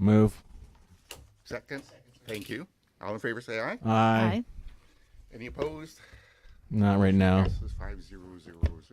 Move. Second. Thank you. All in favor say aye. Aye. Any opposed? Not right now. Passes 5-0-0-0.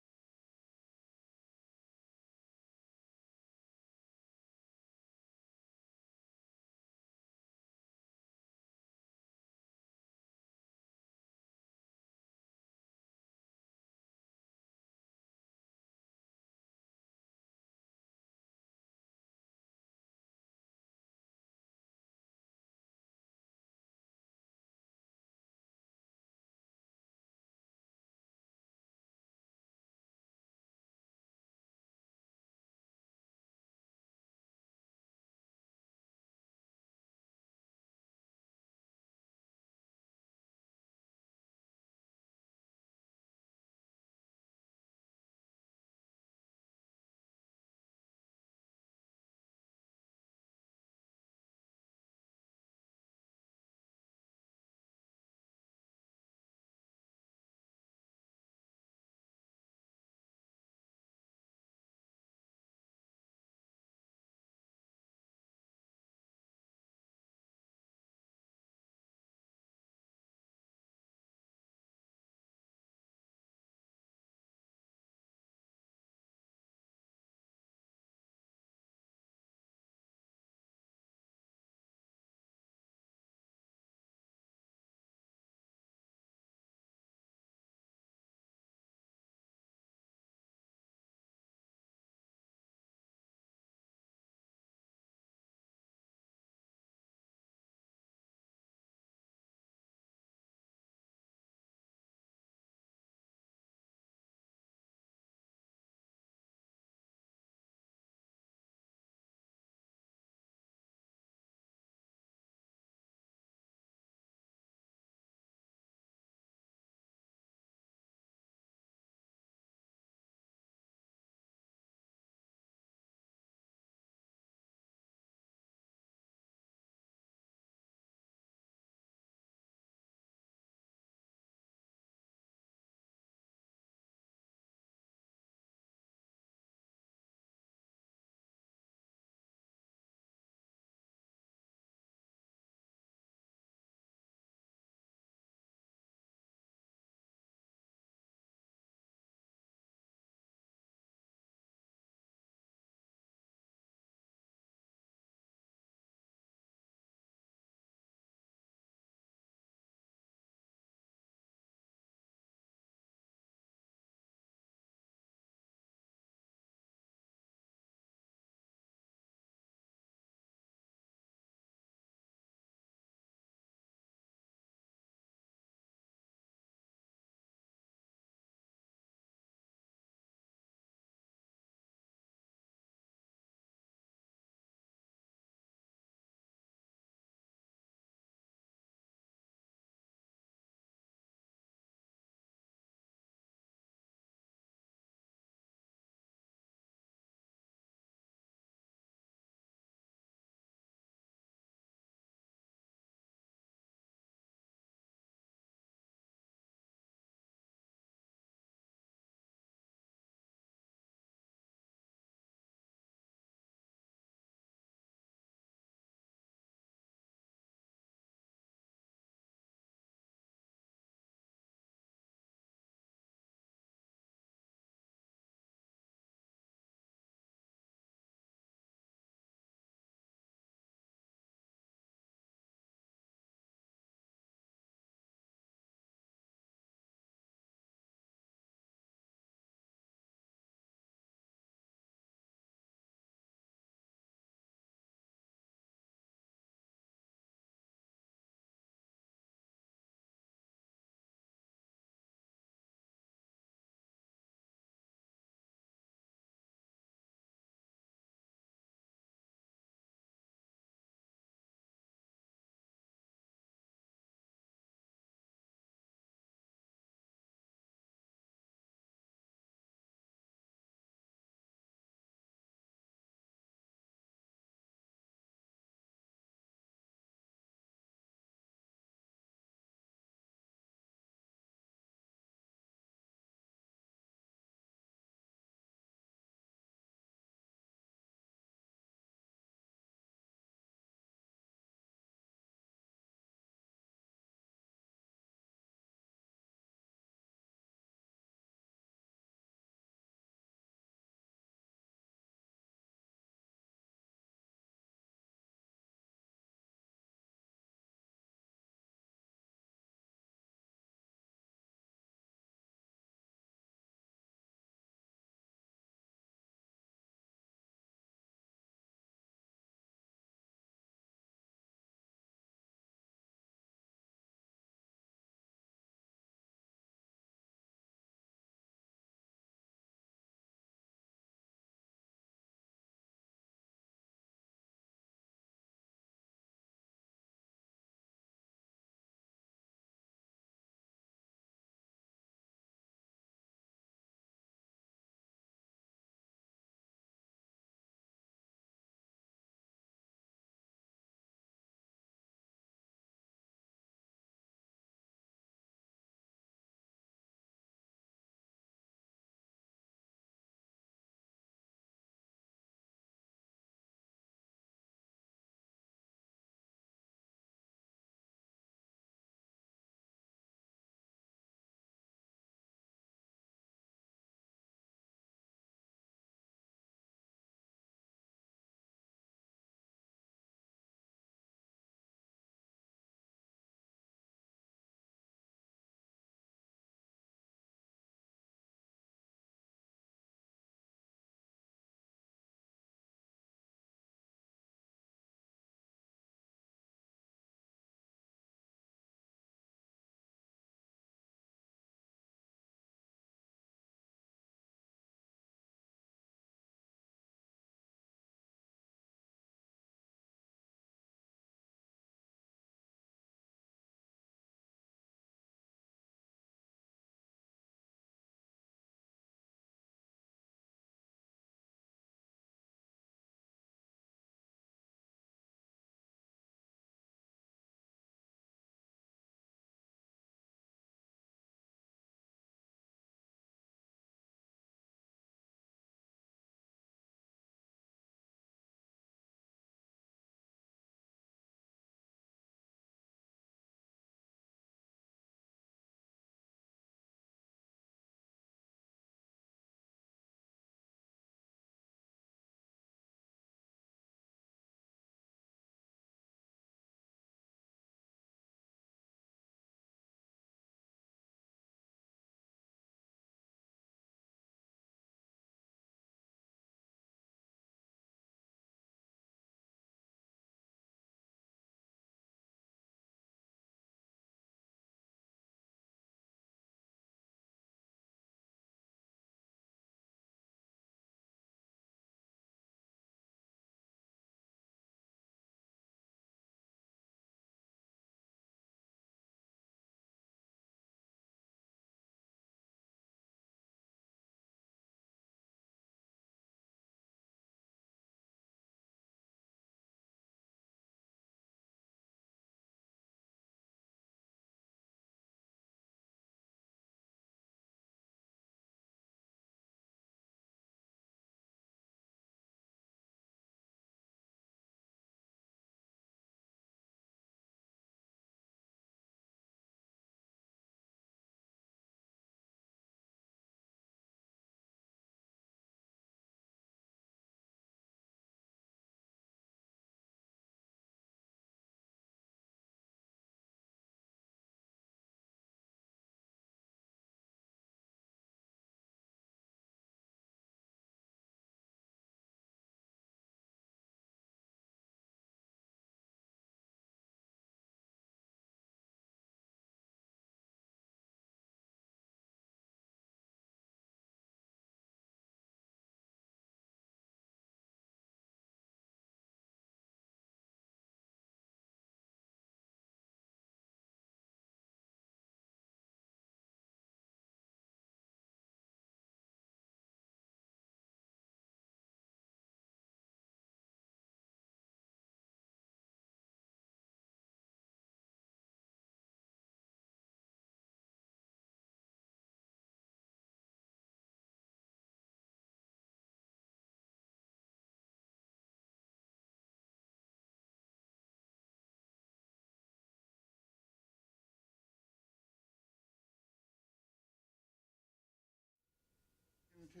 to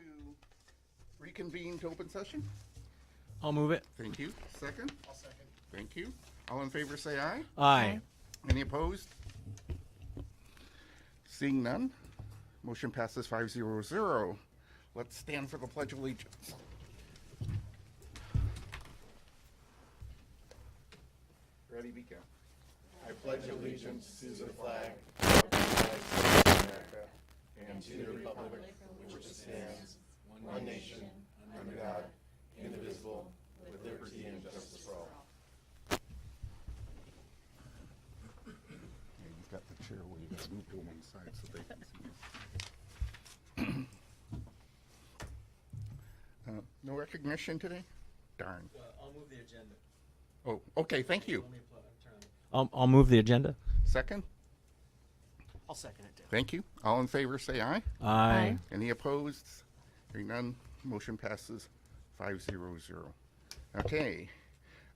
reconvene to open session. I'll move it. Thank you. Second? I'll second. Thank you. All in favor say aye. Aye. Any opposed? Seeing none, motion passes 5-0-0. Let's stand for the Pledge of Allegiance. Ready, begin. I pledge allegiance to the flag of the United States of America and to the republic for which it stands, one nation, under God, indivisible, with liberty and justice for all. Yeah, you've got the chair where you got to move to one side so they can see you. No recognition today? Darn. I'll move the agenda. Oh, okay, thank you. I'll move the agenda. Second? I'll second it, too. Thank you. All in favor say aye. Aye. Any opposed? Hearing none, motion passes 5-0-0. Okay.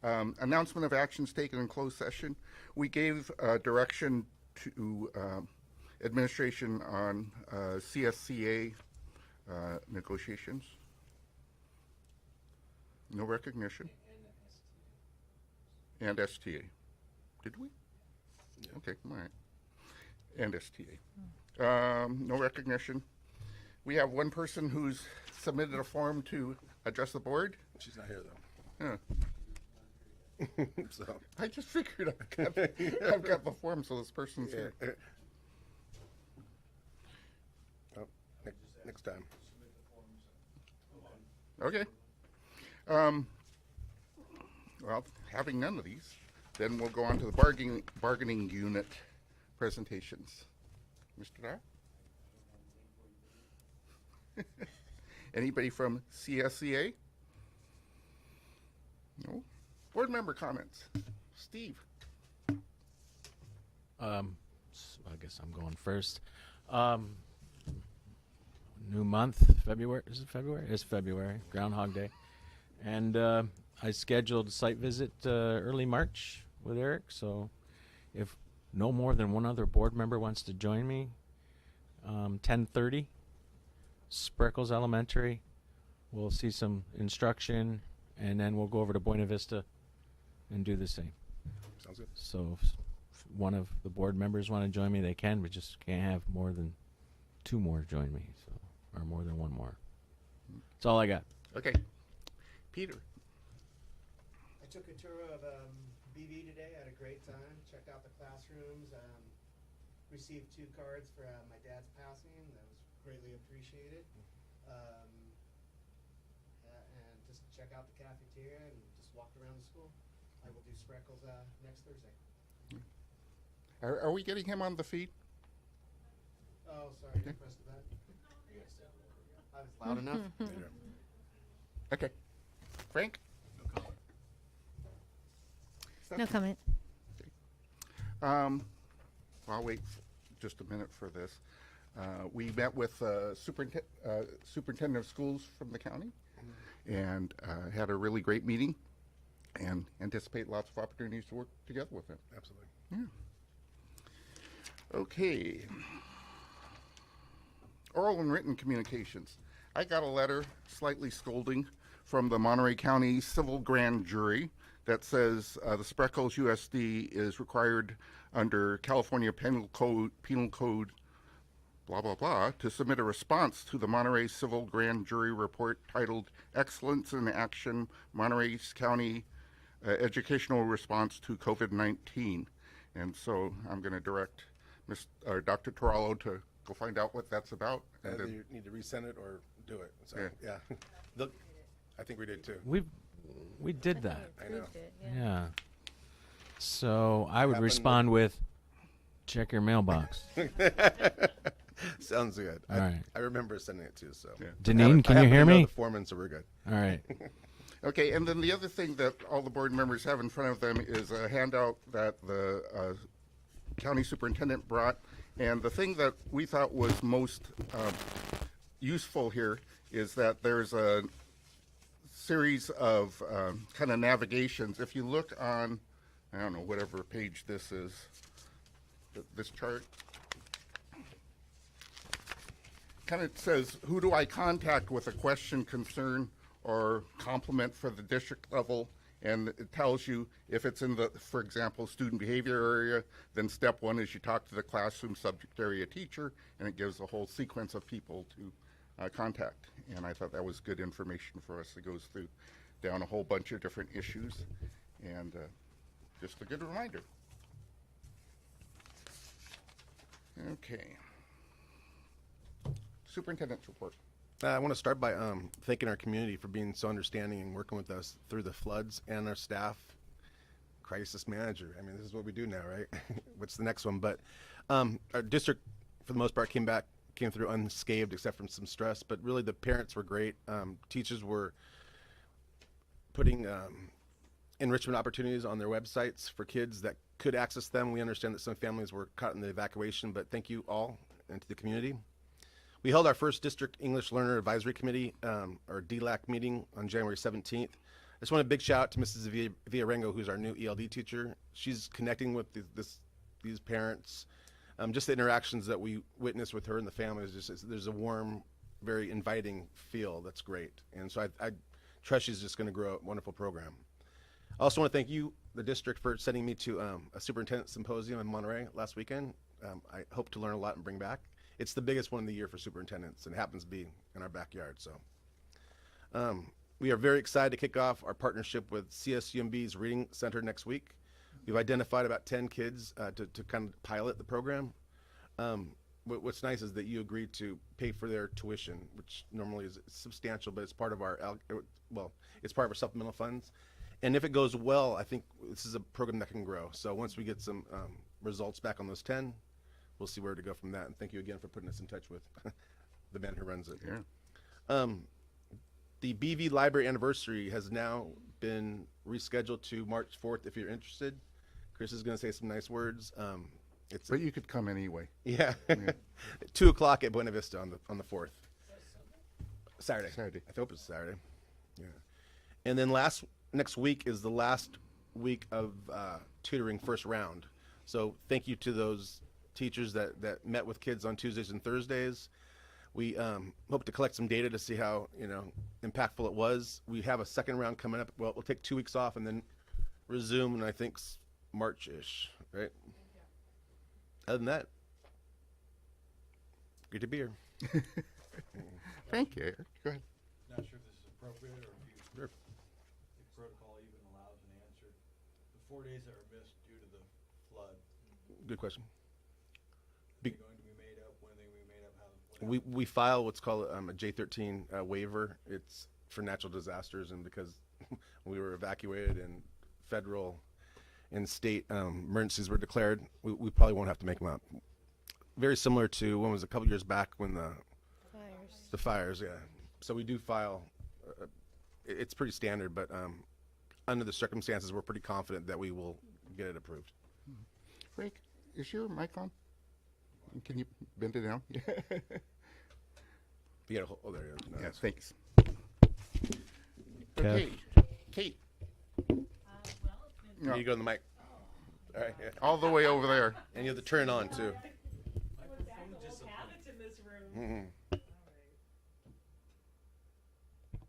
Announcement of actions taken in closed session. We gave direction to administration on CSCA negotiations. No recognition. And STA. Did we? Okay, all right. And STA. No recognition. We have one person who's submitted a form to address the board. She's not here though. Yeah. So I just figured I've got the form, so this person's here. oh, next time. Okay. Well, having none of these, then we'll go on to the bargaining unit presentations. Mr. Dar? Anybody from CSCA? No. Board member comments. Steve? I guess I'm going first. New month, February. Is it February? It's February. Groundhog Day. And I scheduled a site visit early March with Eric. So if no more than one other board member wants to join me, 10:30, Spreckels Elementary. We'll see some instruction, and then we'll go over to Buena Vista and do the same. Sounds good. So if one of the board members want to join me, they can. We just can't have more than two more join me, so, or more than one more. That's all I got. Okay. Peter? I took a tour of BV today. I had a great time. Checked out the classrooms. Received 2 cards for my dad's passing. That was greatly appreciated. And just check out the cafeteria and just walked around the school. I will do Spreckels next Thursday. Are we getting him on the feed? Oh, sorry, you pressed the button. I was loud enough. Okay. Frank? No comment. I'll wait just a minute for this. We met with superintendent of schools from the county and had a really great meeting and anticipate lots of opportunities to work together with him. Absolutely. Yeah. Okay. Oral and written communications. I got a letter slightly scolding from the Monterey County Civil Grand Jury that says the Spreckels USD is required under California Penal Code, blah, blah, blah, to submit a response to the Monterey Civil Grand Jury report titled Excellence in Action, Monterey County Educational Response to COVID-19. And so I'm going to direct Dr. Torallo to go find out what that's about. And Either then, you need to resend it or do it. So Yeah. yeah. Look, I think we did too. We did that. I know. Yeah. So I would Happened respond with, check your mailbox. Sounds good. All right. I remember sending it too. So Yeah. Deneen, can you I happen hear to know me? the foreman, so we're good. All right. Okay, and then the other thing that all the board members have in front of them is a handout that the county superintendent brought. And the thing that we thought was most useful here is that there's a series of kind of navigations. If you look on, I don't know, whatever page this is, this chart. kind of says, who do I contact with a question, concern, or compliment for the district level? And it tells you if it's in the, for example, student behavior area, then step one is you talk to the classroom subject area teacher, and it gives a whole sequence of people to contact. And I thought that was good information for us. It goes through down a whole bunch of different issues, and just a good reminder. Okay. Superintendent's report. I want to start by thanking our community for being so understanding and working with us through the floods, and our staff, crisis manager. I mean, this is what we do now, right? What's the next one? But our district, for the most part, came through unscathed, except from some stress. But really, the parents were great. Teachers were putting enrichment opportunities on their websites for kids that could access them. We understand that some families were caught in the evacuation, but thank you all and to the community. We held our first District English Learner Advisory Committee, or DLAC meeting on January 17th. I just want a big shout out to Mrs. Villarengo, who's our new ELD teacher. She's connecting with these parents. Just the interactions that we witnessed with her and the family, there's a warm, very inviting feel that's great. And so I trust she's just going to grow a wonderful program. I also want to thank you, the district, for sending me to a superintendent symposium in Monterey last weekend. I hope to learn a lot and bring back. It's the biggest one of the year for superintendents, and it happens to be in our backyard. So we are very excited to kick off our partnership with CSUMB's Reading Center next week. We've identified about 10 kids to kind of pilot the program. What's nice is that you agreed to pay for their tuition, which normally is substantial, but it's part of our it's part of our supplemental funds. And if it goes well, I think this is a program that can grow. So once we get some results back on those 10, we'll see where to go from that. And thank you again for putting us in touch with the man who runs it. Yeah. The BV Library anniversary has now been rescheduled to March 4th. If you're interested, Chris is going to say some nice words. But you could come anyway. Yeah, 2 o'clock at Buena Vista on the 4th. Saturday. I hope it's Saturday. Yeah. And then next week is the last week of tutoring first round. So thank you to those teachers that met with kids on Tuesdays and Thursdays. We hope to collect some data to see how impactful it was. We have a second round coming up. Well, we'll take 2 weeks off and then resume, and I think March-ish, right? Other than that, good to be here. Thank you, Eric. Go ahead. Not sure if this is appropriate or if Sure. if protocol even allows an answer. The 4 days that were missed due to the flood, Good question. are they going to be made up? When are they going to be made up? We file what's called a J13 waiver. It's for natural disasters, and because we were evacuated and federal and state emergencies were declared, we probably won't have to make them up. Very similar to when it was a couple years back when the fires, yeah. So we do file. It's pretty standard, but under the circumstances, we're pretty confident that we will get it approved. Frank, is your mic on? Can you bend it down? You gotta oh, there you go. No, Yeah, that's- thanks. Kev. Okay, Kate, You go on the mic. All right, yeah. all the way over there. And you have to turn it on too.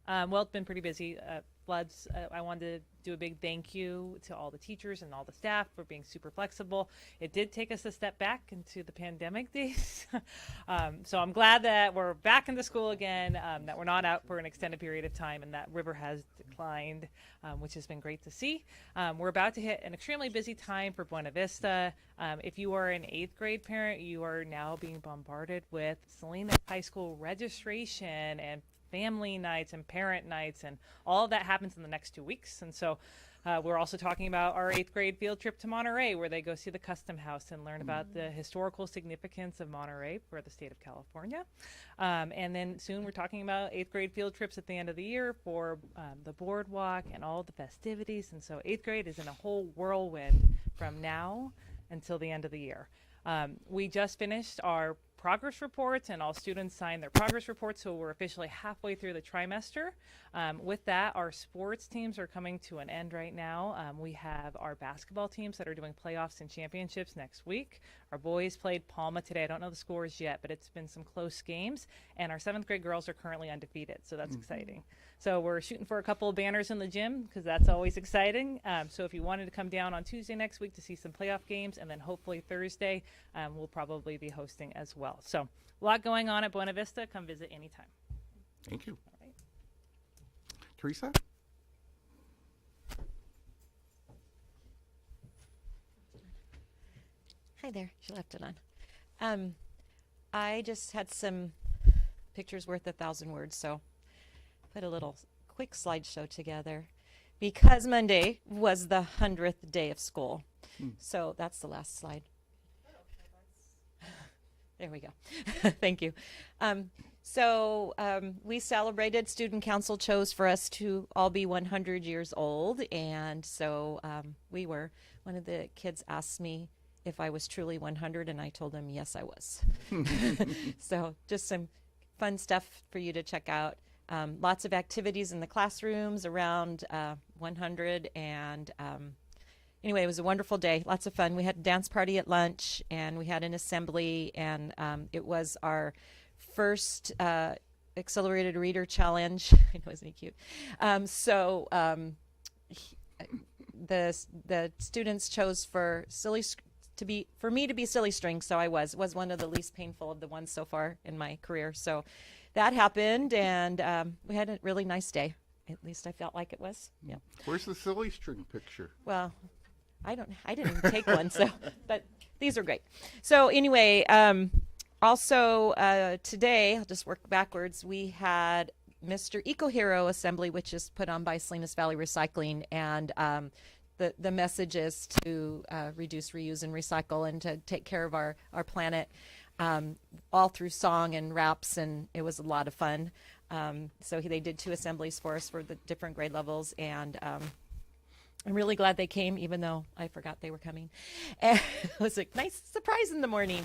Well, it's been pretty busy. Floods. I wanted to do a big thank you to all the teachers and all the staff for being super flexible. It did take us a step back into the pandemic days. So I'm glad that we're back into school again, that we're not out for an extended period of time, and that river has declined, which has been great to see. We're about to hit an extremely busy time for Buena Vista. If you are an 8th grade parent, you are now being bombarded with Salinas High School registration and family nights and parent nights, and all of that happens in the next 2 weeks. And so we're also talking about our 8th grade field trip to Monterey, where they go see the Custom House and learn about the historical significance of Monterey for the state of California. And then soon we're talking about 8th grade field trips at the end of the year for the boardwalk and all the festivities. And so 8th grade is in a whole whirlwind from now until the end of the year. We just finished our progress reports, and all students sign their progress reports, so we're officially halfway through the trimester. With that, our sports teams are coming to an end right now. We have our basketball teams that are doing playoffs and championships next week. Our boys played Palma today. I don't know the scores yet, but it's been some close games, and our 7th grade girls are currently undefeated, so that's exciting. So we're shooting for a couple of banners in the gym because that's always exciting. So if you wanted to come down on Tuesday next week to see some playoff games, and then hopefully Thursday, we'll probably be hosting as well. So a lot going on at Buena Vista. Come visit anytime. Thank you. All right. Teresa? Hi there. She left it on. I just had some pictures worth 1,000 words, so put a little quick slideshow together because Monday was the 100th day of school. So that's the last slide. There we go. Thank you. We celebrated. Student Council chose for us to all be 100 years old, and so we were. One of the kids asked me if I was truly 100, and I told him yes, I was. So just some fun stuff for you to check out. Lots of activities in the classrooms around 100, and anyway, it was a wonderful day. Lots of fun. We had a dance party at lunch, and we had an assembly, and it was our first accelerated reader challenge. I know, isn't he cute? The students chose for me to be silly string, so I was one of the least painful of the ones so far in my career. So that happened, and we had a really nice day. At least I felt like it was. Yeah. Where's the silly string picture? Well, I didn't even take one, so, but these are great. So anyway, also today, I'll just work backwards, we had Mr. Eco Hero Assembly, which is put on by Salinas Valley Recycling, and the message is to reduce, reuse, and recycle, and to take care of our planet, all through song and raps, and it was a lot of fun. So they did 2 assemblies for us for the different grade levels, and I'm really glad they came, even though I forgot they were coming. And it was a nice surprise in the morning.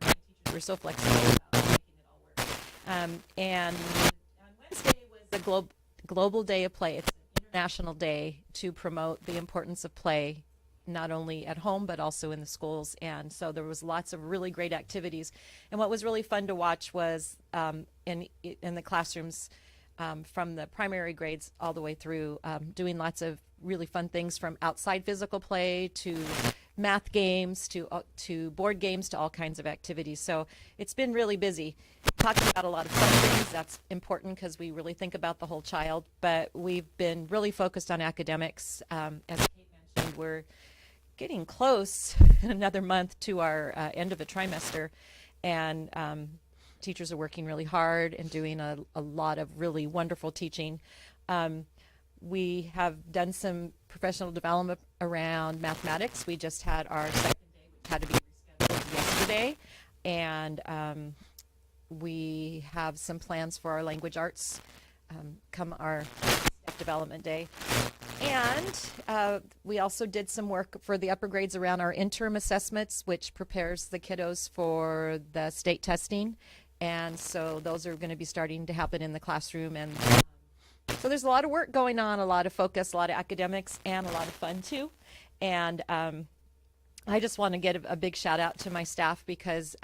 And my teachers were so flexible about making it all work. And on Wednesday was the Global Day of Play. It's an international day to promote the importance of play, not only at home, but also in the schools. And so there was lots of really great activities. And what was really fun to watch was in the classrooms, from the primary grades all the way through, doing lots of really fun things, from outside physical play to math games to board games to all kinds of activities. So it's been really busy. Talking about a lot of fun things, that's important because we really think about the whole child, but we've been really focused on academics. As Kate mentioned, we're getting close in another month to our end of a trimester, and teachers are working really hard and doing a lot of really wonderful teaching. We have done some professional development around mathematics. We just had our second day, which had to be rescheduled yesterday, and we have some plans for our language arts come our staff development day. And we also did some work for the upper grades around our interim assessments, which prepares the kiddos for the state testing. And so those are going to be starting to happen in the classroom. And so there's a lot of work going on, a lot of focus, a lot of academics, and a lot of fun too. And I just want to get a big shout out to my staff because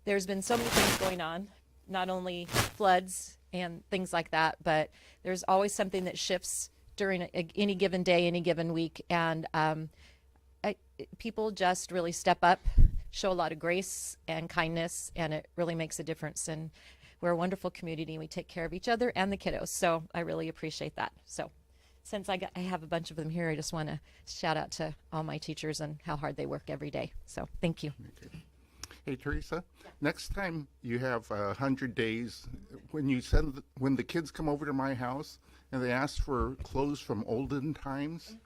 there's been so many things going on, not only floods and things like that, but there's always something that shifts during any given day, any given week. And people just really step up, show a lot of grace and kindness, and it really makes a difference. And we're a wonderful community, and we take care of each other and the kiddos. So I really appreciate that. So since I have a bunch of them here, I just want to shout out to all my teachers and how hard they work every day. So thank you. Okay. Hey, Teresa, next time you have 100 days, when the kids come over to my house and they ask for clothes from olden times,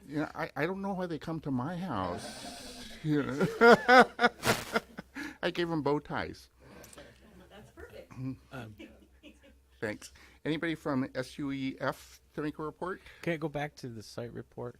you know, I don't know why they come to my house. You know? I gave them bow ties. That's perfect. Thanks. Anybody from SUEF to make a report? Can I go back to the site report?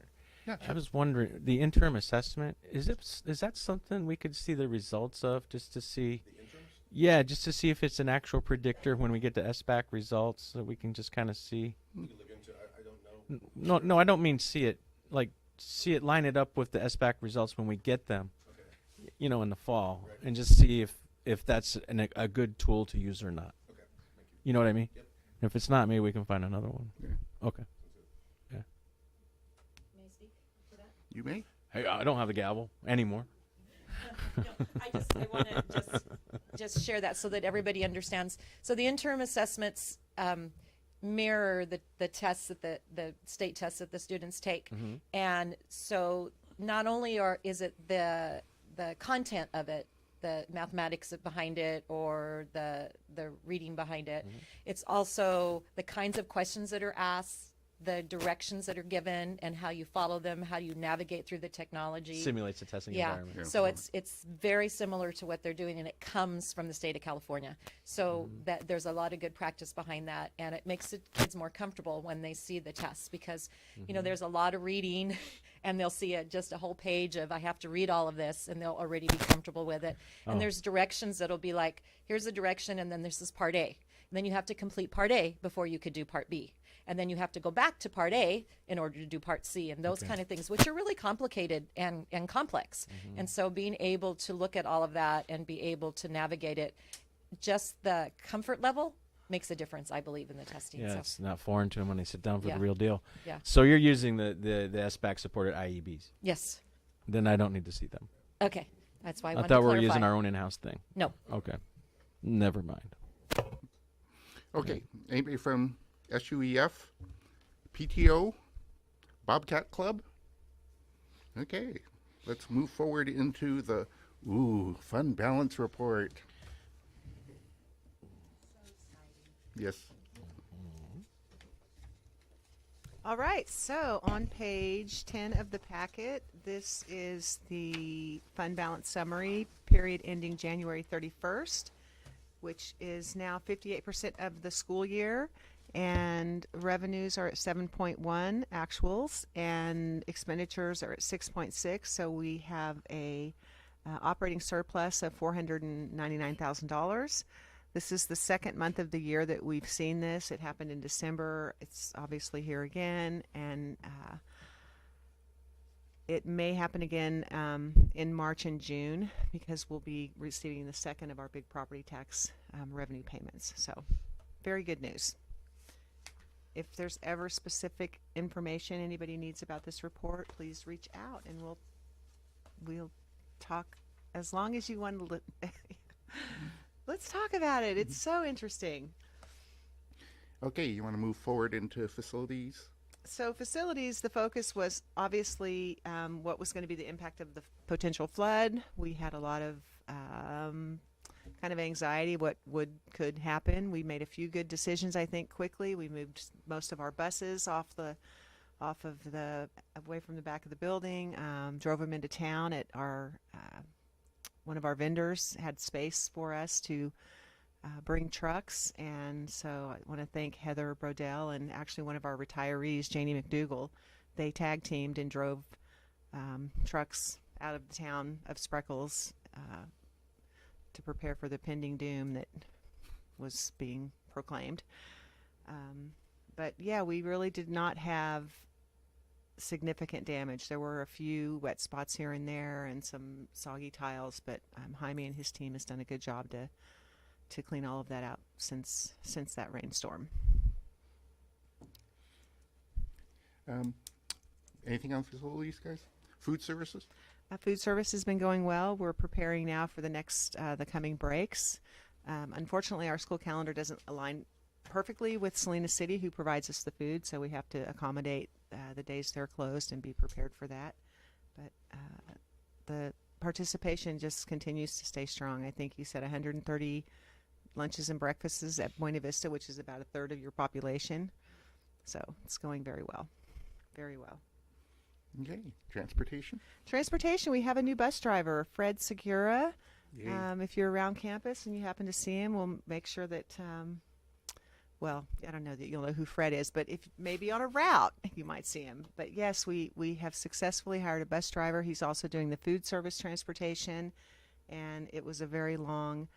Yeah, I was wondering, the interim assessment, is that something we could see the results of, just to see? The interims? Yeah, just to see if it's an actual predictor when we get the SBAC results, so we can just kind of see. We can look into it. I don't know. No, no, I don't mean see it, like see it, line it up with the SBAC results when we get them, Okay. you know, in the fall, Right. and just see if that's a good tool to use or not. Okay. Thank you. You know what I mean? Yep. If it's not, maybe we can find another one. Yeah. Okay. Yeah. May I speak for that? You may. Hey, I don't have the gavel anymore. I want to just share that so that everybody understands. So the interim assessments mirror the tests that the state tests that the students take, and so not only is it the content of it, the mathematics behind it, or the reading behind it, it's also the kinds of questions that are asked, the directions that are given, and how you follow them, how you navigate through the technology. Simulates the testing Yeah. environment. Yeah. So it's very similar to what they're doing, and it comes from the state of California. So that there's a lot of good practice behind that, and it makes the kids more comfortable when they see the tests, because you know there's a lot of reading, and they'll see just a whole page of I have to read all of this, and they'll already be comfortable with it. And there's directions that'll be like, here's the direction, and then this is part A, and then you have to complete part A before you could do part B. And then you have to go back to part A in order to do part C, and those kind of things, which are really complicated and complex. And so being able to look at all of that and be able to navigate it, just the comfort level makes a difference, I believe, in the testing. Yeah, So, it's not foreign to them when they sit down for Yeah. the real deal. Yeah. So you're using the SBAC supported IEBs. yes. Then I don't need to see them. Okay. That's why I I wanted thought to we were clarify. using our own in-house thing. No. Okay. Never mind. Okay. Anybody from SUEF, PTO, Bobcat Club? Okay. Let's move forward into the fund balance report. Yes. All right, so on page 10 of the packet, this is the fund balance summary, period ending January 31st, which is now 58% of the school year, and revenues are at 7.1 actuals, and expenditures are at 6.6, so we have a operating surplus of $499,000. This is the second month of the year that we've seen this. It happened in December. It's obviously here again, and it may happen again in March and June, because we'll be receiving the second of our big property tax revenue payments. So, very good news. If there's ever specific information anybody needs about this report, please reach out, and we'll talk as long as you want to. Let's talk about it. It's so interesting. Okay, you want to move forward into facilities? So facilities, the focus was obviously what was going to be the impact of the potential flood. We had a lot of kind of anxiety what could happen. We made a few good decisions, I think, quickly. We moved most of our buses away from the back of the building, drove them into town at our one of our vendors had space for us to bring trucks, and so I want to thank Heather Brodell and actually one of our retirees, Janie McDougall. They tag teamed and drove trucks out of the town of Spreckels to prepare for the pending doom that was being proclaimed. But yeah, we really did not have significant damage. There were a few wet spots here and there and some soggy tiles, but Jaime and his team has done a good job to clean all of that out since that rainstorm. Anything on facilities, guys? Food services? Food service has been going well. We're preparing now for the coming breaks. Unfortunately, our school calendar doesn't align perfectly with Salina City, who provides us the food, so we have to accommodate the days they're closed and be prepared for that. But the participation just continues to stay strong. I think you said 130 lunches and breakfasts at Buena Vista, which is about a third of your population. So it's going very well. Very well. Okay. Transportation? Transportation, we have a new bus driver, Fred Segura. Yay. If you're around campus and you happen to see him, we'll make sure that well, I don't know that you'll know who Fred is, but if maybe on a route, you might see him. But yes, we have successfully hired a bus driver. He's also doing the food service transportation, and it was a very long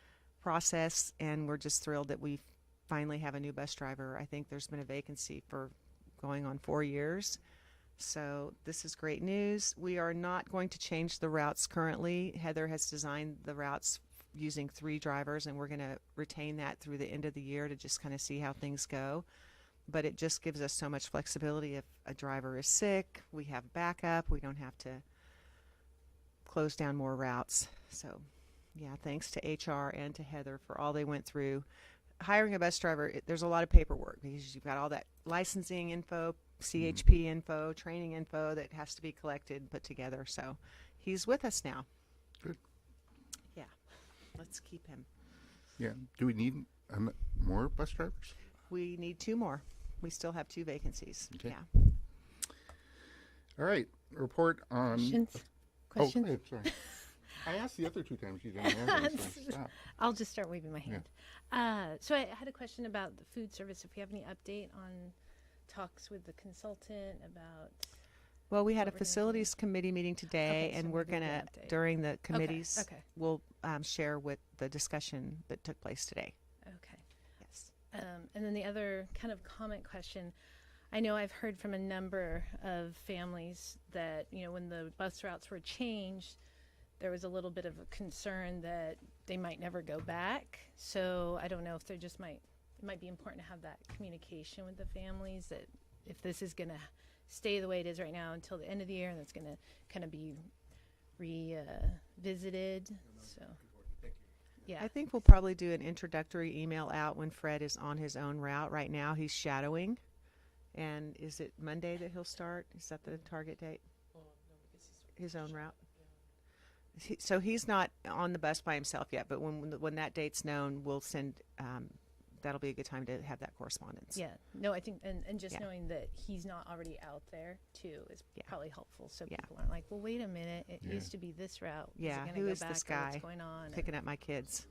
process, and we're just thrilled that we finally have a new bus driver. I think there's been a vacancy for going on 4 years. So this is great news. We are not going to change the routes currently. Heather has designed the routes using 3 drivers, and we're going to retain that through the end of the year to just kind of see how things go. But it just gives us so much flexibility. If a driver is sick, we have backup. We don't have to close down more routes. So yeah, thanks to HR and to Heather for all they went through. Hiring a bus driver, there's a lot of paperwork because you've got all that licensing info, CHP info, training info that has to be collected and put together. So he's with us now. Good. Yeah, let's keep him. Yeah. Do we need more bus drivers? We need 2 more. We still have 2 vacancies. Okay. Yeah. All right. Report on. Questions? Oh, Questions? go ahead, sorry. I asked the other 2 times you didn't answer, so stop. I'll just start waving my hand. So I had a question about the food service. If we have any update on talks with the consultant about. Well, we had a What we're gonna do. facilities committee meeting today, Okay, so and we're maybe going we'll to, update. during the committees, okay. we'll share with the discussion that took place today. Okay. Yes. And then the other kind of comment question. I know I've heard from a number of families that, when the bus routes were changed, there was a little bit of a concern that they might never go back. So I don't know if it might be important to have that communication with the families that if this is going to stay the way it is right now until the end of the year, and it's going to kind of be revisited. So, yeah. I think we'll probably do an introductory email out when Fred is on his own route. Right now, he's shadowing. And is it Monday that he'll start? Is that the target date? His own route? So he's not on the bus by himself yet, but when that date's known, we'll send, that'll be a good time to have that correspondence. Yeah, no, I think, and just Yeah. knowing that he's not already out there too is Yeah. probably helpful. So Yeah. people aren't like, well, wait a minute, it Yeah. used to be this route. Yeah, is it who gonna is go this back or guy what's going on? Picking up my kids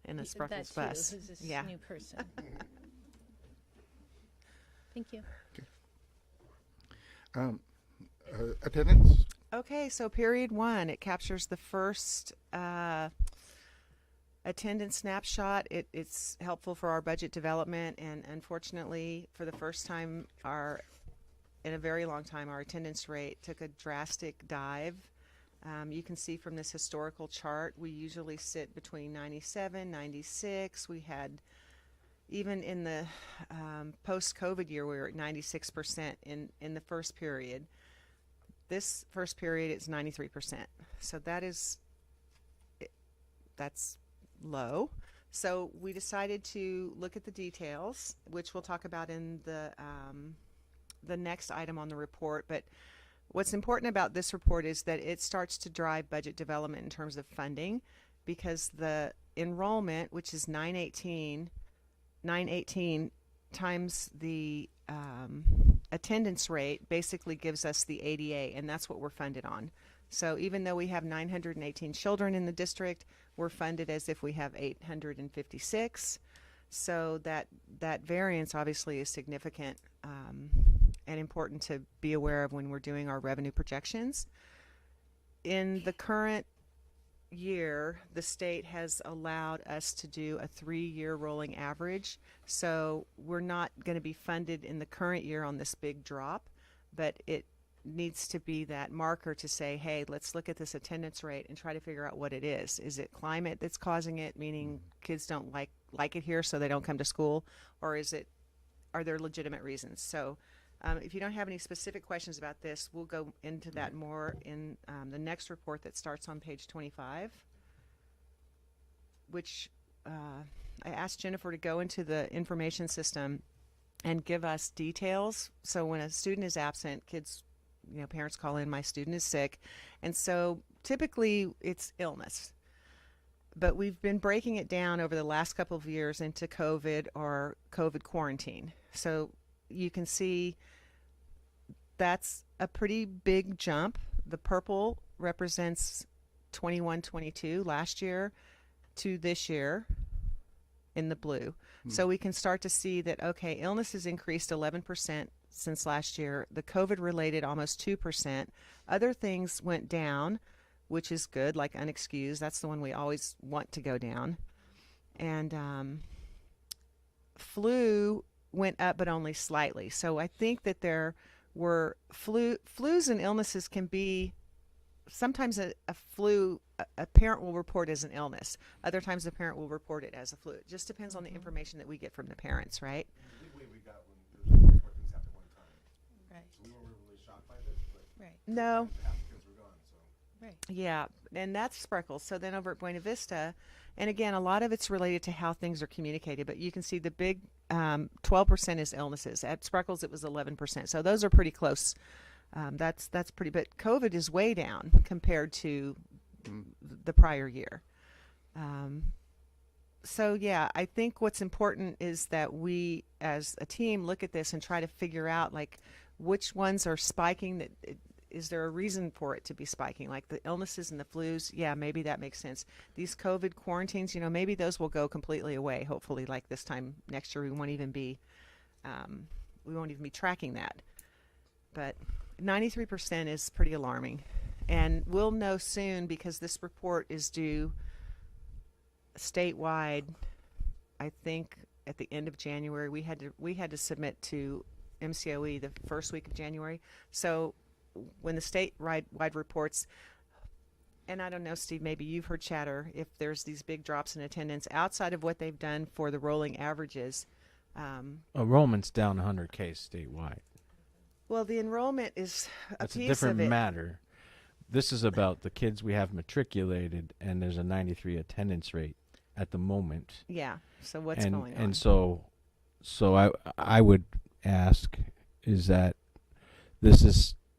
in a that Spreckels too, bus. who's this Yeah. new person? Thank you. Attendance? Okay, so period 1, it captures the first attendance snapshot. It's helpful for our budget development, and unfortunately, for the first time in a very long time, our attendance rate took a drastic dive. You can see from this historical chart, we usually sit between 97, 96. We had, even in the post-COVID year, we were at 96% in the first period. This first period is 93%. So that's low. So we decided to look at the details, which we'll talk about in the next item on the report. But what's important about this report is that it starts to drive budget development in terms of funding, because the enrollment, which is 918 times the attendance rate, basically gives us the ADA, and that's what we're funded on. So even though we have 918 children in the district, we're funded as if we have 856. So that variance obviously is significant and important to be aware of when we're doing our revenue projections. In the current year, the state has allowed us to do a 3-year rolling average. So we're not going to be funded in the current year on this big drop, but it needs to be that marker to say, hey, let's look at this attendance rate and try to figure out what it is. Is it climate that's causing it, meaning kids don't like it here so they don't come to school, or are there legitimate reasons? So if you don't have any specific questions about this, we'll go into that more in the next report that starts on page 25, which I asked Jennifer to go into the information system and give us details. So when a student is absent, parents call in, my student is sick. And so typically it's illness. But we've been breaking it down over the last couple of years into COVID or COVID quarantine. So you can see that's a pretty big jump. The purple represents 21-22 last year to this year. in the blue. So we can start to see that, okay, illness has increased 11% since last year. The COVID related almost 2%. Other things went down, which is good, like unexcused. That's the one we always want to go down. And flu went up, but only slightly. So I think that there were flus and illnesses can be sometimes a flu a parent will report as an illness. Other times the parent will report it as a flu. It just depends on the information that we get from the parents, right? The big wave we got when there was more things happened at one time. Right. So we weren't really shocked by this, but Right. No. half the kids were gone. So Right. Yeah, and that's Spreckels. So then over at Buena Vista, and again, a lot of it's related to how things are communicated, but you can see the big 12% is illnesses. At Spreckels, it was 11%. So those are pretty close. That's pretty, but COVID is way down compared to the prior year. So yeah, I think what's important is that we as a team look at this and try to figure out like which ones are spiking. Is there a reason for it to be spiking? Like the illnesses and the flus, yeah, maybe that makes sense. These COVID quarantines, maybe those will go completely away. Hopefully, like this time next year, we won't even be tracking that. But 93% is pretty alarming, and we'll know soon because this report is due statewide. I think at the end of January, we had to submit to MCOE the first week of January. So when the statewide reports, and I don't know, Steve, maybe you've heard chatter, if there's these big drops in attendance outside of what they've done for the rolling averages. Enrollment's down 100K statewide. Well, the enrollment is That's a piece different of it. matter. This is about the kids we have matriculated, and there's a 93 attendance rate at the moment. Yeah. So what's and going on? and so I would ask, is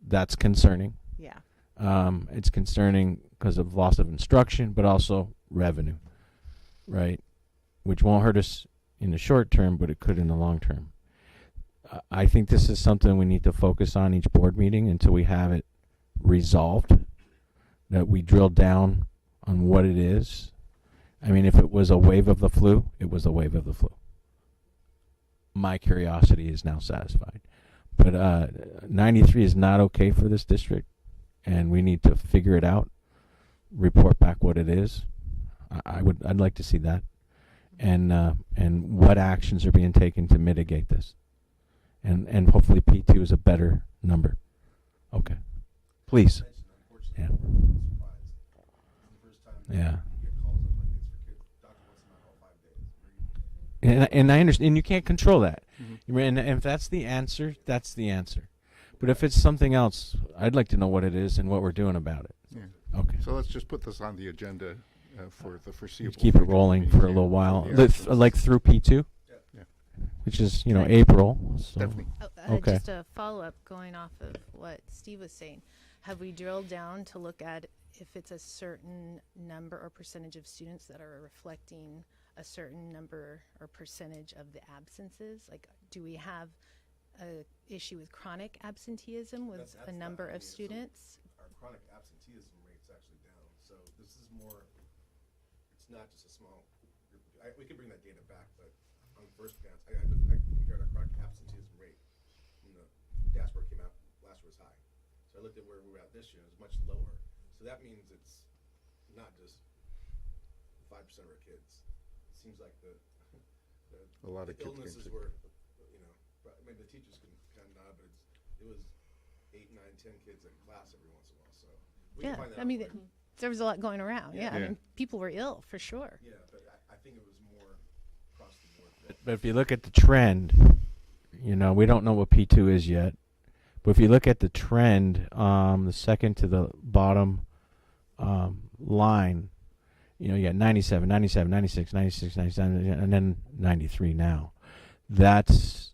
that's concerning. Yeah. It's concerning because of loss of instruction, but also revenue, right? Which won't hurt us in the short term, but it could in the long term. I think this is something we need to focus on each board meeting until we have it resolved, that we drill down on what it is. I mean, if it was a wave of the flu, it was a wave of the flu. My curiosity is now satisfied. But 93 is not okay for this district, and we need to figure it out, report back what it is. I'd like to see that, and what actions are being taken to mitigate this, and hopefully P2 is a better number. Okay, please. Yeah. Yeah. And I understand, and you can't control that. And if that's the answer, that's the answer. But if it's something else, I'd like to know what it is and what we're doing about it. Yeah. Okay. So let's just put this on the agenda for the foreseeable. Keep it future. rolling for a little while, Yeah. like through P2, Yeah. which is April. So. Definitely. Okay. Just a follow-up going off of what Steve was saying. Have we drilled down to look at if it's a certain number or percentage of students that are reflecting a certain number or percentage of the absences? Like, do we have a issue with chronic absenteeism with That's a not- number I of mean, so students? Our chronic absenteeism rate's actually down. So this is more, it's not just a small group. We could bring that data back, but on first glance, I compared our chronic absenteeism rate when the dashboard came out last year was high. So I looked at where we were at this year, it was much lower. So that means it's not just 5% of our kids. It seems like A lot of the kids illnesses came sick. were, maybe the teachers can kind of nod, but it was 8, 9, 10 kids in class every once in a while. So we can Yeah, find that I out mean, later. there was a lot going around. Yeah, I Yeah. mean, people were ill for sure. Yeah, but I think it was more across the board. But if you look at the trend, we don't know what P2 is yet. But if you look at the trend, the second to the bottom line, you got 97, 97, 96, 96, 97, and then 93 now. That's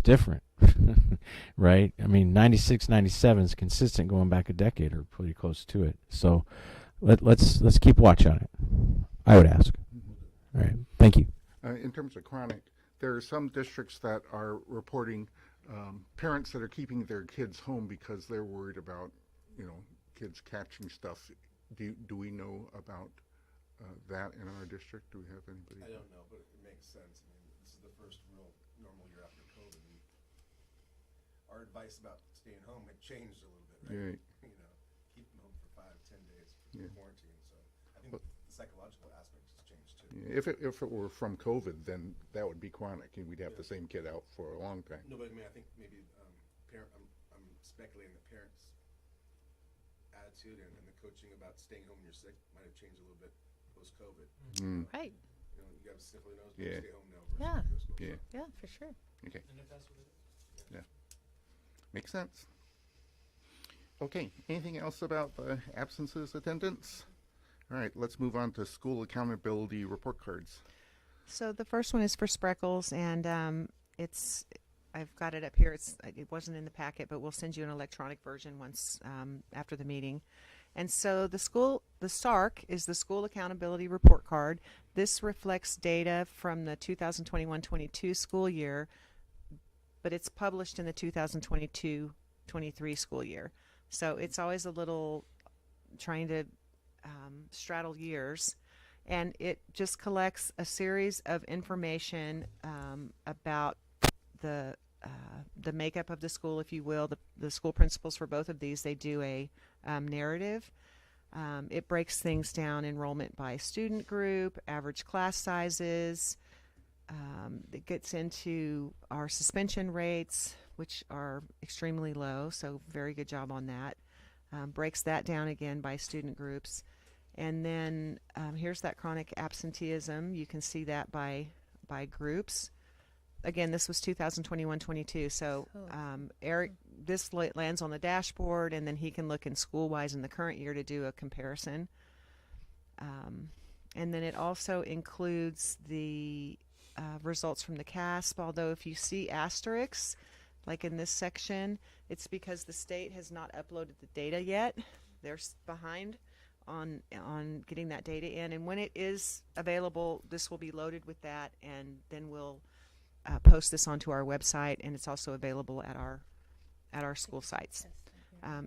different, right? I mean, 96, 97 is consistent going back a decade or pretty close to it. So let's keep watch on it. I would ask. All right. Thank you. In terms of chronic, there are some districts that are reporting parents that are keeping their kids home because they're worried about, kids catching stuff. Do we know about that in our district? Do we have anybody? I don't know, but it may makes sense. I mean, this is the first real normal year after COVID. And our advice about staying home had changed a little bit, right? Right. You know, keep them home for 5-10 days for Yeah. quarantine. So I think the psychological aspect has changed too. Yeah, if it were from COVID, then that would be chronic, and we'd have the same kid out for a long time. No, but I mean, I think maybe I'm speculating that parents' attitude and the coaching about staying home when you're sick might have changed a little bit post-COVID. Mm. Right. You know, you have a sniffly nose, Yeah. stay home now versus Yeah. go to school. Yeah. Yeah, for sure. Okay. And if that's what it is. Yeah. Makes sense. Okay. Anything else about the absences, attendance? All right. Let's move on to school accountability report cards. So the first one is for Spreckels, and I've got it up here. It wasn't in the packet, but we'll send you an electronic version once after the meeting. And so the SARC is the School Accountability Report Card. This reflects data from the 2021-22 school year, but it's published in the 2022-23 school year. So it's always a little trying to straddle years. And it just collects a series of information about the makeup of the school, if you will. The school principals for both of these, they do a narrative. It breaks things down, enrollment by student group, average class sizes. It gets into our suspension rates, which are extremely low, so very good job on that. Breaks that down again by student groups. And then here's that chronic absenteeism. You can see that by groups. Again, this was 2021-22. So Eric, this lands on the dashboard, and then he can look in school-wise in the current year to do a comparison. And then it also includes the results from the CASP. Although if you see asterisks, like in this section, it's because the state has not uploaded the data yet. They're behind on getting that data in, and when it is available, this will be loaded with that, and then we'll post this onto our website, and it's also available at our school sites.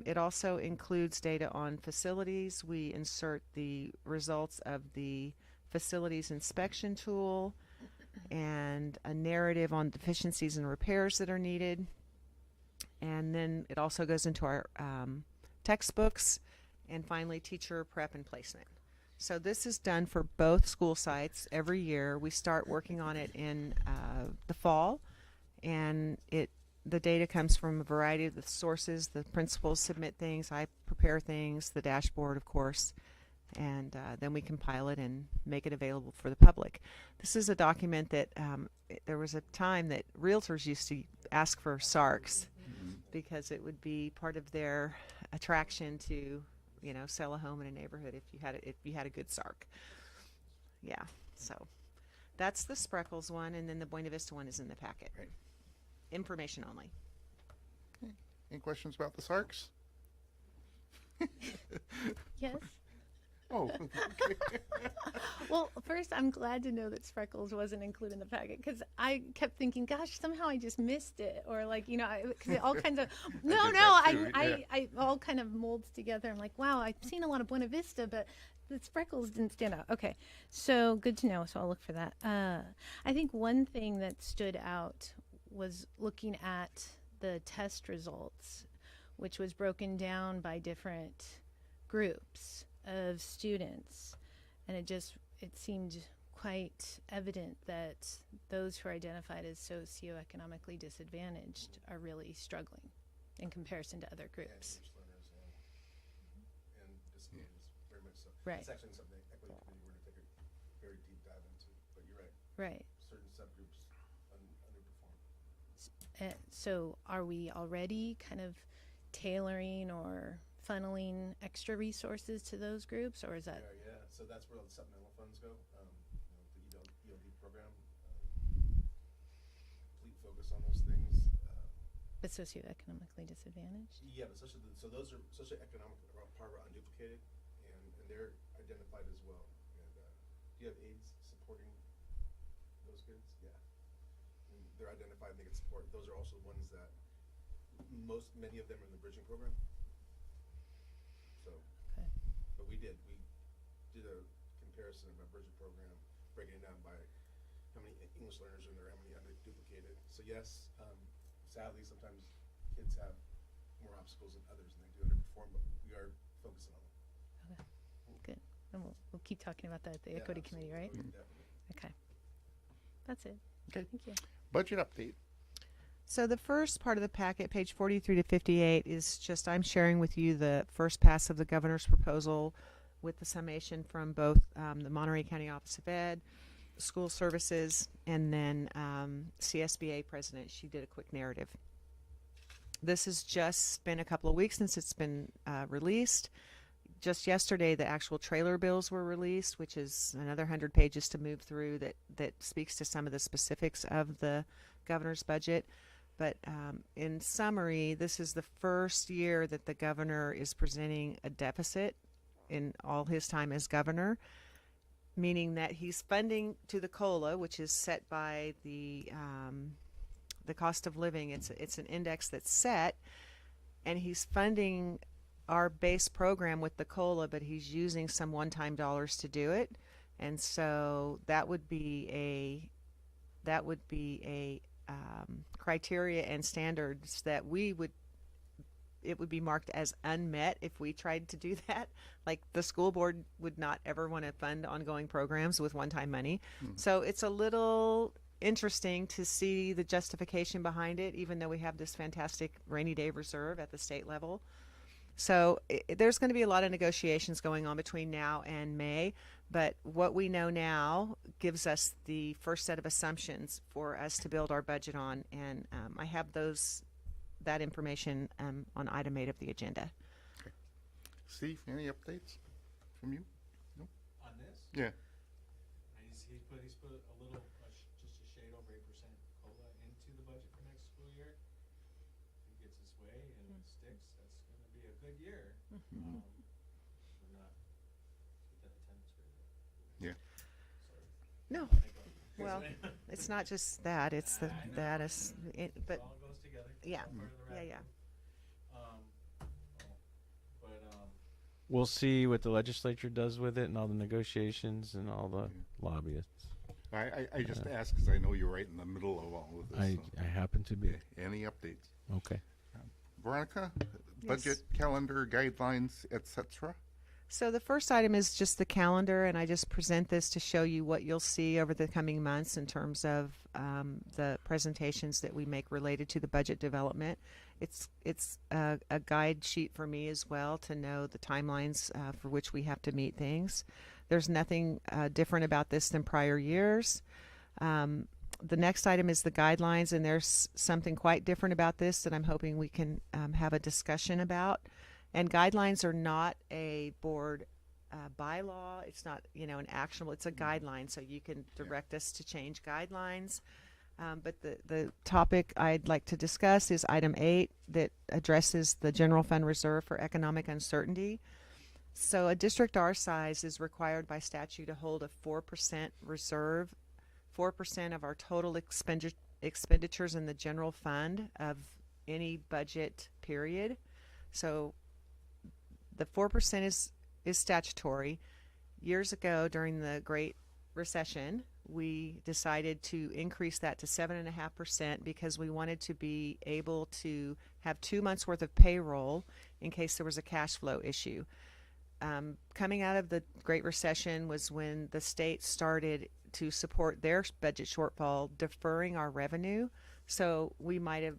It also includes data on facilities. We insert the results of the facilities inspection tool and a narrative on deficiencies and repairs that are needed, and then it also goes into our textbooks. And finally, teacher prep and placement. So this is done for both school sites every year. We start working on it in the fall, and the data comes from a variety of the sources. The principals submit things, I prepare things, the dashboard, of course, and then we compile it and make it available for the public. This is a document that there was a time that realtors used to ask for SARCs because it would be part of their attraction to sell a home in a neighborhood if you had a good SARC. Yeah, so that's the Spreckels one, and then the Buena Vista one is in the packet. Right. Information only. Any questions about the SARCs? Yes. Oh, okay. Well, first, I'm glad to know that Spreckels wasn't included in the packet because I kept thinking, gosh, somehow I just missed it, or because it all kinds of did that too, I all kind of molds together. I'm like, wow, I've seen a lot of Buena Vista, but the Spreckels didn't stand out. Okay, so good to know. So I'll look for that. I think one thing that stood out was looking at the test results, which was broken down by different groups of students, and it seemed quite evident that those who are identified as socioeconomically disadvantaged are really struggling in comparison to other groups. And English learners and disabilities, very much so. Right. It's actually something equity committee we're going to take a very deep dive into, but you're right. Right. Certain subgroups underperform. So are we already kind of tailoring or funneling extra resources to those groups, or is that? Yeah. So that's where the supplemental funds go. The ELD program, complete focus on those things. But socioeconomically disadvantaged? Yeah, but so those are socioeconomic part are unduplicated, and they're identified as well. And do you have aides supporting those kids? Yeah. And they're identified and they get support. Those are also ones that many of them are in the bridging program. So, Okay. but we did a comparison of our bridging program, breaking it down by how many English learners are in there, how many are duplicated. So yes, sadly, sometimes kids have more obstacles than others and they do underperform, but we are focusing on them. Good. And we'll keep talking about that at the Yeah, equity committee, right? absolutely. Definitely. Okay. That's it. Okay. Thank you. Budget update. So the first part of the packet, page 43 to 58, is just I'm sharing with you the first pass of the governor's proposal with the summation from both the Monterey County Office of Ed, School Services, and then CSBA president. She did a quick narrative. This has just been a couple of weeks since it's been released. Just yesterday, the actual trailer bills were released, which is another 100 pages to move through that speaks to some of the specifics of the governor's budget. But in summary, this is the first year that the governor is presenting a deficit in all his time as governor, meaning that he's funding to the COLA, which is set by the cost of living. It's an index that's set, and he's funding our base program with the COLA, but he's using some one-time dollars to do it, and so that would be a criteria and standards that it would be marked as unmet if we tried to do that. Like the school board would not ever want to fund ongoing programs with one-time money. So it's a little interesting to see the justification behind it, even though we have this fantastic rainy day reserve at the state level. So there's going to be a lot of negotiations going on between now and May, but what we know now gives us the first set of assumptions for us to build our budget on, and I have that information on item 8 of the agenda. Steve, any updates from you? No? On this? Yeah. He's put a little, just a shade over 8% COLA into the budget for next school year. If he gets his way and it sticks, that's going to be a good year. We're not, get that attendance grade up. Yeah. Sorry. No. Go. Well, it's not just that, it's I know. that is, but It all goes together. yeah, All part of the yeah, wrap. yeah. We'll see what the legislature does with it and all the negotiations and all the lobbyists. I just asked because I know you're right in the middle of all of this. I so. happen to be. Any updates? Okay. Veronica, budget, calendar, guidelines, etc. So the first item is just the calendar, and I just present this to show you what you'll see over the coming months in terms of the presentations that we make related to the budget development. It's a guide sheet for me as well to know the timelines for which we have to meet things. There's nothing different about this than prior years. The next item is the guidelines, and there's something quite different about this that I'm hoping we can have a discussion about. And guidelines are not a board bylaw. It's not, an actionable. It's a guideline, so you can direct us to change guidelines. But the topic I'd like to discuss is item 8 that addresses the general fund reserve for economic uncertainty. So a district our size is required by statute to hold a 4% reserve, 4% of our total expenditures in the general fund of any budget period. So the 4% is statutory. Years ago, during the Great Recession, we decided to increase that to 7.5% because we wanted to be able to have 2 months worth of payroll in case there was a cash flow issue. Coming out of the Great Recession was when the state started to support their budget shortfall, deferring our revenue. So we might have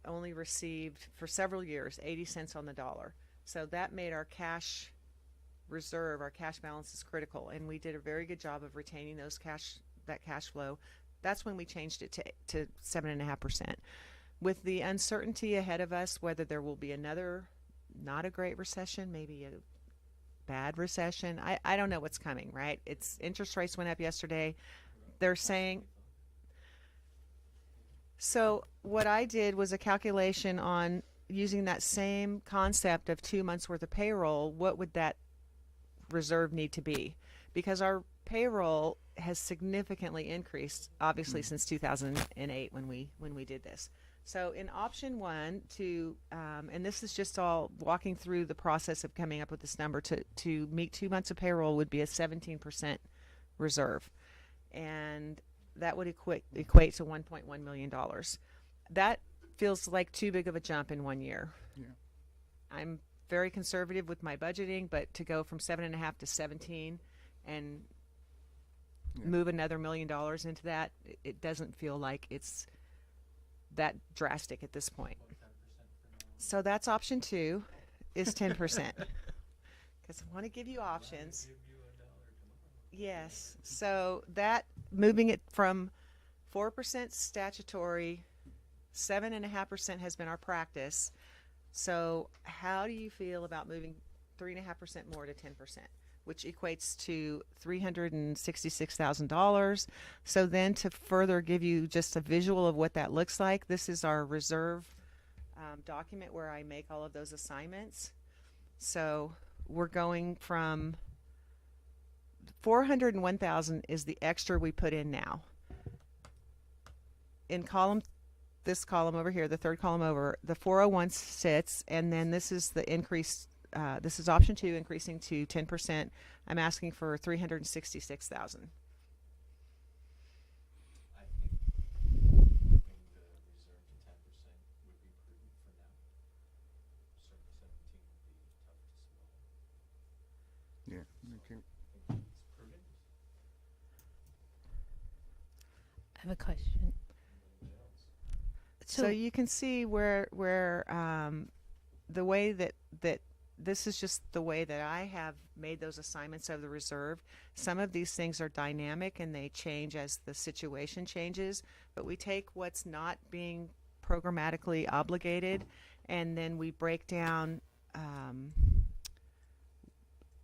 only received for several years 80 cents on the dollar. So that made our cash reserve, our cash balances critical, and we did a very good job of retaining that cash flow. That's when we changed it to 7.5%. With the uncertainty ahead of us, whether there will be another, not a great recession, maybe a bad recession, I don't know what's coming, right? It's interest rates went up yesterday. They're saying. So what I did was a calculation on using that same concept of 2 months worth of payroll. What would that reserve need to be? Because our payroll has significantly increased, obviously, since 2008 when we did this. So in option 1 and this is just all walking through the process of coming up with this number, to meet 2 months of payroll would be a 17% reserve. and that would equate to $1.1 million. That feels like too big of a jump in 1 year. Yeah. I'm very conservative with my budgeting, but to go from 7.5 to 17 and move another $1 million into that, it doesn't feel like it's that drastic at this point. So that's option 2 is 10%. Because I want to give you options. Yes. So that moving it from 4% statutory, 7.5% has been our practice. So how do you feel about moving 3.5% more to 10%, which equates to $366,000? So then to further give you just a visual of what that looks like, this is our reserve document where I make all of those assignments. So we're going from 401,000 is the extra we put in now. In this column over here, the third column over, the 401 sits, and then this is the increase. This is option 2, increasing to 10%. I'm asking for 366,000. I think moving the reserve to 10% would be prudent for now. Certainly 17 would be tough to swallow. Yeah. Okay. I think it's prudent. I have a question. So you can see where the way that this is just the way that I have made those assignments of the reserve. Some of these things are dynamic and they change as the situation changes, but we take what's not being programmatically obligated and then we break down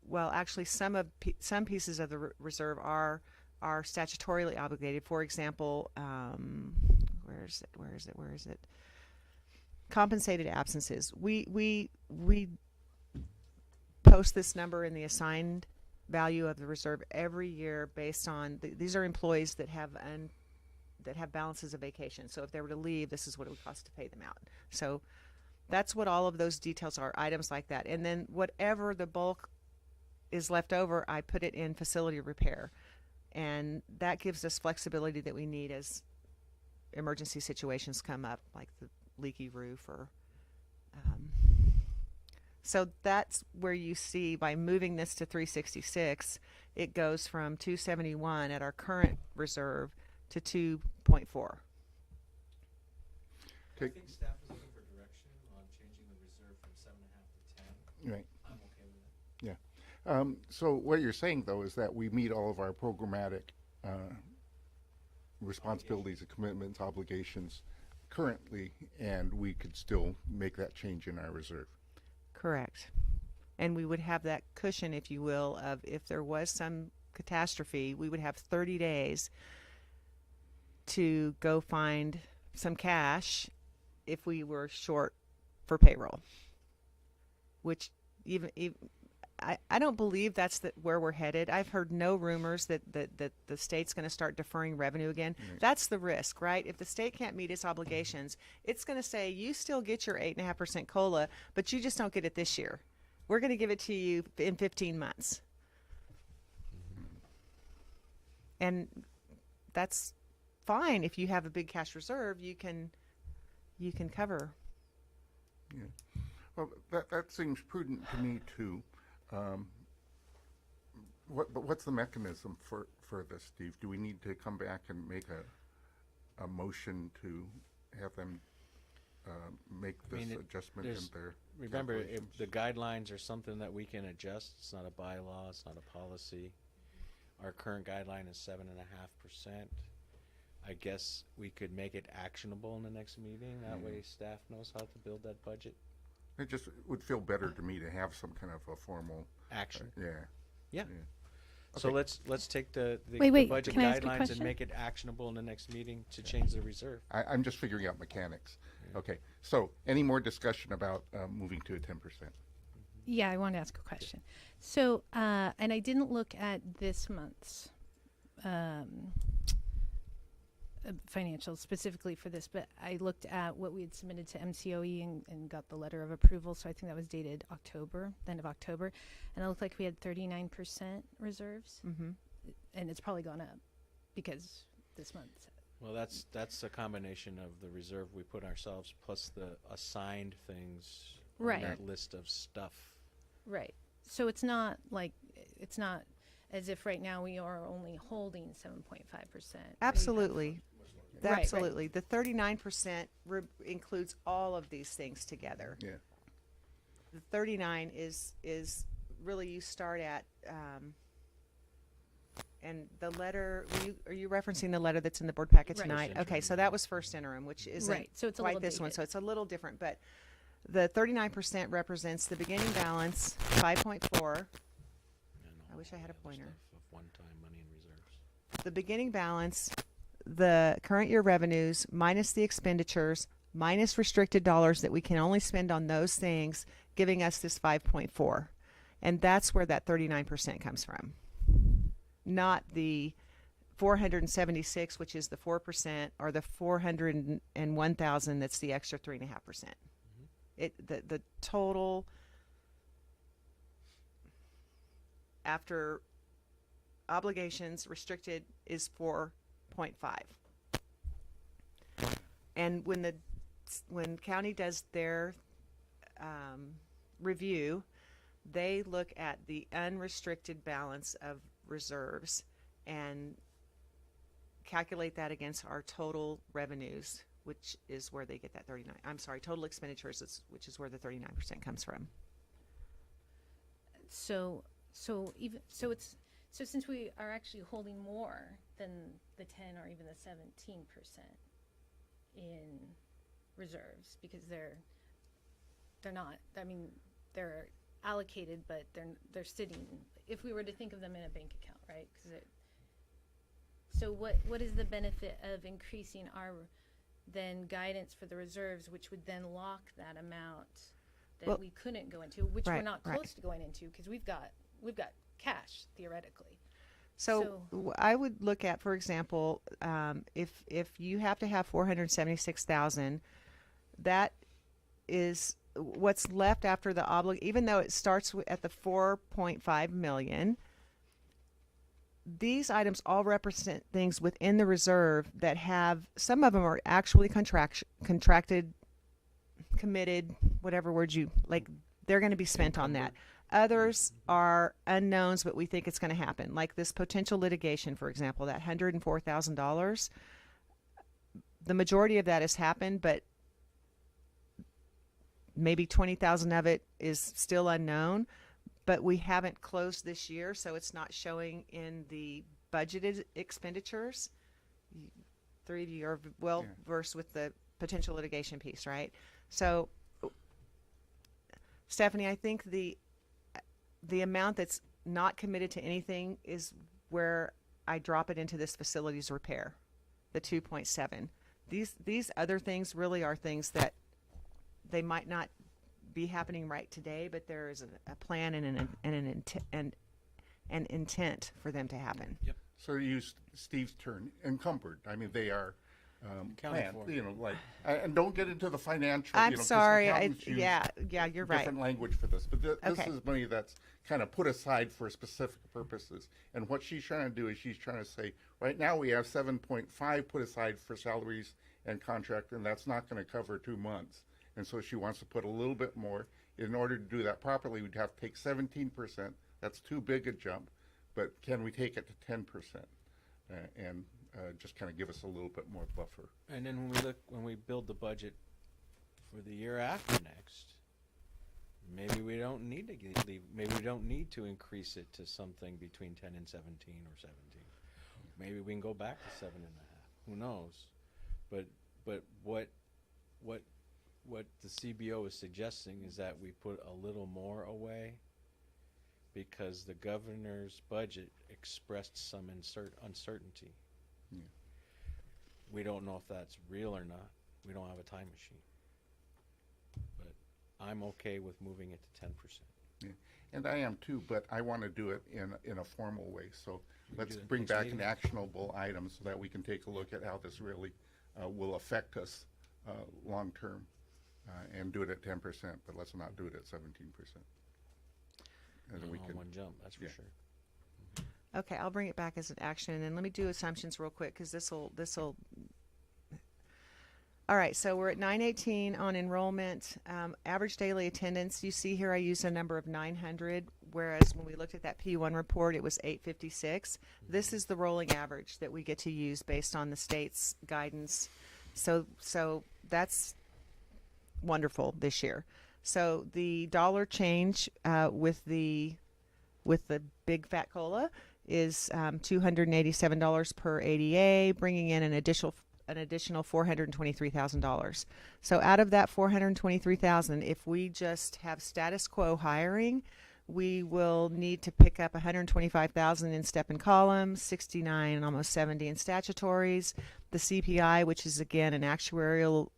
well, actually some pieces of the reserve are statutorily obligated. For example, where is it? Compensated absences. We post this number in the assigned value of the reserve every year based on these are employees that have balances of vacation. So if they were to leave, this is what it would cost to pay them out. So that's what all of those details are, items like that. And then whatever the bulk is left over, I put it in facility repair. And that gives us flexibility that we need as emergency situations come up, like the leaky roof or so that's where you see by moving this to 366, it goes from 271 at our current reserve to 2.4. I think staff is looking for direction on changing the reserve from 7.5 to 10. Right. I'm okay with it. Yeah. So what you're saying, though, is that we meet all of our programmatic responsibilities, commitments, obligations currently, and we could still make that change in our reserve. Correct. And we would have that cushion, if you will, of if there was some catastrophe, we would have 30 days to go find some cash if we were short for payroll. Which even I don't believe that's where we're headed. I've heard no rumors that the state's going to start deferring revenue again. Right. That's the risk, right? If the state can't meet its obligations, it's going to say you still get your 8.5% COLA, but you just don't get it this year. We're going to give it to you in 15 months. And that's fine. If you have a big cash reserve, you can cover. Yeah. Well, that seems prudent to me too. What's the mechanism for this, Steve? Do we need to come back and make a motion to have them make this adjustment in their Remember, calculations? the guidelines are something that we can adjust. It's not a bylaw. It's not a policy. Our current guideline is 7.5%. I guess we could make it actionable in the next meeting. That way staff knows how to build that budget. It just would feel better to me to have some kind of a formal Action. Yeah. So Okay. let's take the Wait, budget can I ask a guidelines and question? make it actionable in the next meeting to change the reserve. I'm just figuring out mechanics. Okay. So any more discussion about moving to a 10%? Yeah, I want to ask a question. So, and I didn't look at this month's financials specifically for this, but I looked at what we had submitted to MCOE and got the letter of approval. So I think that was dated October, the end of October. And it looked like we had 39% reserves. Mm-hmm. And it's probably gone up because this month. Well, that's a combination of the reserve we put ourselves plus the assigned things Right. on that list of stuff. Right. So it's not as if right now we are only holding 7.5%. Absolutely. Right, right. Absolutely. The 39% includes all of these things together. Yeah. The 39 is really you start at, and the letter, are you referencing the letter that's in the board packet Right. tonight? First Okay, interim, so that was first interim, which isn't Right, so it's a quite little this one, dated. so it's a little different. But the 39% represents the beginning balance, 5.4. And I all wish I had a the other pointer. stuff of one-time money and reserves. The beginning balance, the current year revenues minus the expenditures minus restricted dollars that we can only spend on those things, giving us this 5.4. And that's where that 39% comes from. Not the 476, which is the 4%, or the 401,000 that's the extra 3.5%. The total after obligations restricted is 4.5. And when county does their review, they look at the unrestricted balance of reserves and calculate that against our total revenues, which is where they get that 39. I'm sorry, total expenditures, which is where the 39% comes from. So since we are actually holding more than the 10 or even the 17% in reserves, because they're not, I mean, they're allocated, but they're sitting, if we were to think of them in a bank account, right? So what is the benefit of increasing our then guidance for the reserves, which would then lock that amount that we couldn't go into, which we're not close to going into, because we've got cash theoretically. So I would look at, for example, if you have to have 476,000, that is what's left after the even though it starts at the 4.5 million. These items all represent things within the reserve that have, some of them are actually contracted, committed, whatever word you like, they're going to be spent on that. Others are unknowns, but we think it's going to happen. Like this potential litigation, for example, that $104,000. The majority of that has happened, but maybe 20,000 of it is still unknown. But we haven't closed this year, so it's not showing in the budgeted expenditures. Three of you are well versed with the potential litigation piece, right? So, Stephanie, I think the amount that's not committed to anything is where I drop it into this facilities repair, the 2.7. These other things really are things that they might not be happening right today, but there is a plan and an intent for them to happen. Yep. So you use Steve's term, encumbered. I mean, they are Accounted planned, for. you know, like, and don't get into the financial. I'm 'cause sorry. accountants use Yeah, you're right. different language for this, but this Okay. is money that's kind of put aside for specific purposes. And what she's trying to do is she's trying to say, right now we have 7.5 put aside for salaries and contract, and that's not going to cover 2 months. And so she wants to put a little bit more. In order to do that properly, we'd have to take 17%. That's too big a jump, but can we take it to 10%? And just kind of give us a little bit more buffer. And then when we build the budget for the year after next, maybe we don't need to maybe we don't need to increase it to something between 10 and 17 or 17. Maybe we can go back to 7.5. Who knows? But what the CBO is suggesting is that we put a little more away because the governor's budget expressed some uncertainty. Yeah. We don't know if that's real or not. We don't have a time machine. But I'm okay with moving it to 10%. Yeah. And I am too, but I want to do it in a formal way. So let's do it bring next back meeting. an actionable item so that we can take a look at how this really will affect us long term, and do it at 10%. But let's not do it at 17%. And then we All can. one jump, that's for yeah. sure. Okay, I'll bring it back as an action, and let me do assumptions real quick because this'll. All right, so we're at 918 on enrollment. Average daily attendance, you see here I use a number of 900, whereas when we looked at that P1 report, it was 856. This is the rolling average that we get to use based on the state's guidance. So that's wonderful this year. So the dollar change with the big fat cola is $287 per ADA, bringing in an additional $423,000. So out of that $423,000, if we just have status quo hiring, we will need to pick up $125,000 in step and column, 69, almost 70 in statutories. The CPI, which is again an actuarial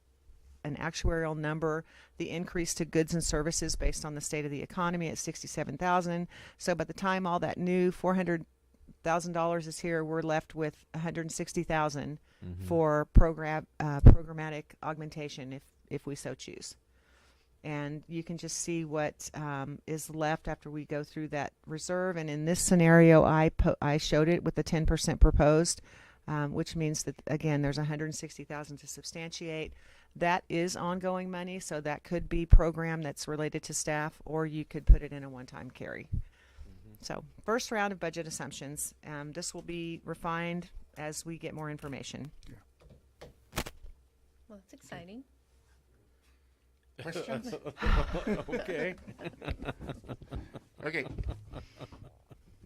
number, the increase to goods and services based on the state of the economy at 67,000. So by the time all that new $400,000 is here, we're left with 160,000 for programmatic augmentation if we so choose. And you can just see what is left after we go through that reserve. And in this scenario, I showed it with the 10% proposed, which means that again there's 160,000 to substantiate. That is ongoing money, so that could be program that's related to staff, or you could put it in a one-time carry. So first round of budget assumptions. This will be refined as we get more information. Well, that's exciting. Questions? Okay. Okay.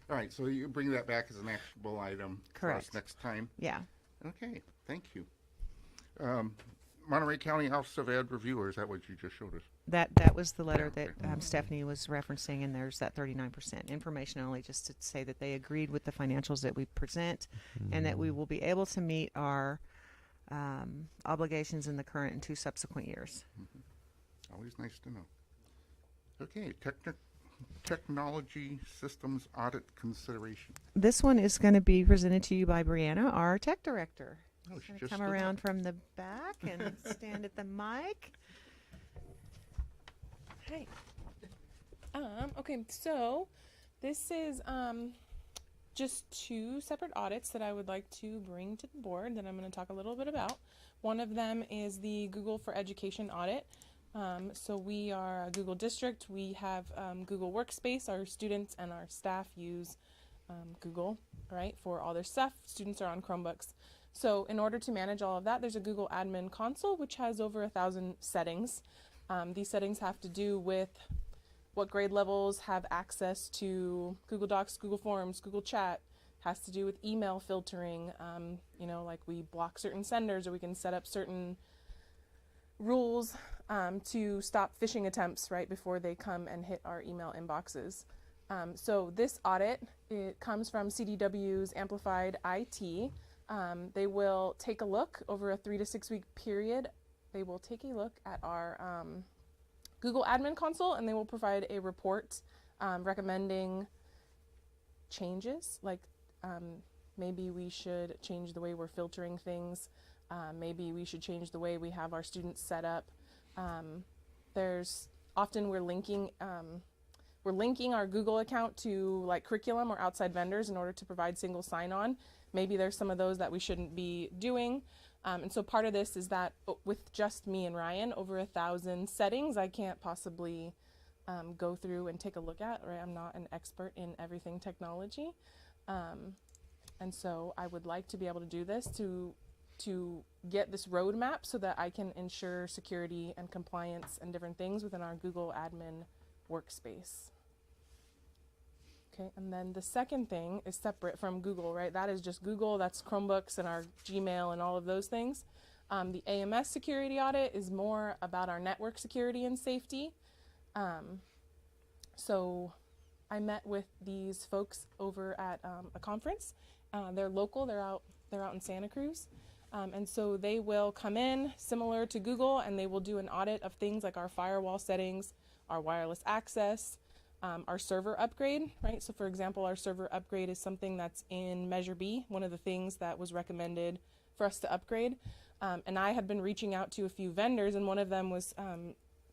All right, so you bring that back as an actionable item for us Correct. next time. Yeah. Okay, thank you. Monterey County Office of Ed Reviewer, is that what you just showed us? That was the letter that Stephanie was referencing, and there's that 39% information only, just to say that they agreed with the financials that we present, and that we will be able to meet our obligations in the current and 2 subsequent years. Always nice to know. Okay, technology systems audit consideration. This one is going to be presented to you by Brianna, our tech director. Oh, she Gonna just come stood around up. from the back and stand at the mic. Hi. Okay, so this is just 2 separate audits that I would like to bring to the board that I'm going to talk a little bit about. One of them is the Google for Education audit. So we are a Google district. We have Google Workspace. Our students and our staff use Google, right, for all their stuff. Students are on Chromebooks. So in order to manage all of that, there's a Google admin console, which has over 1,000 settings. These settings have to do with what grade levels have access to Google Docs, Google Forms, Google Chat. Has to do with email filtering, like we block certain senders, or we can set up certain rules to stop phishing attempts right before they come and hit our email inboxes. So this audit, it comes from CDW's Amplified IT. They will take a look over a 3 to 6 week period. They will take a look at our Google Admin Console, and they will provide a report recommending changes, like maybe we should change the way we're filtering things. Maybe we should change the way we have our students set up. There's often we're linking our Google account to like curriculum or outside vendors in order to provide single sign-on. Maybe there's some of those that we shouldn't be doing. And so part of this is that with just me and Ryan, over 1,000 settings, I can't possibly go through and take a look at, right? I'm not an expert in everything technology. And so I would like to be able to do this to get this roadmap so that I can ensure security and compliance and different things within our Google admin workspace. Okay, and then the second thing is separate from Google, right? That is just Google, that's Chromebooks and our Gmail and all of those things. The AMS security audit is more about our network security and safety. So I met with these folks over at a conference. They're local, they're out in Santa Cruz. And so they will come in similar to Google, and they will do an audit of things like our firewall settings, our wireless access, our server upgrade, right? So for example, our server upgrade is something that's in Measure B, one of the things that was recommended for us to upgrade. And I had been reaching out to a few vendors, and one of them was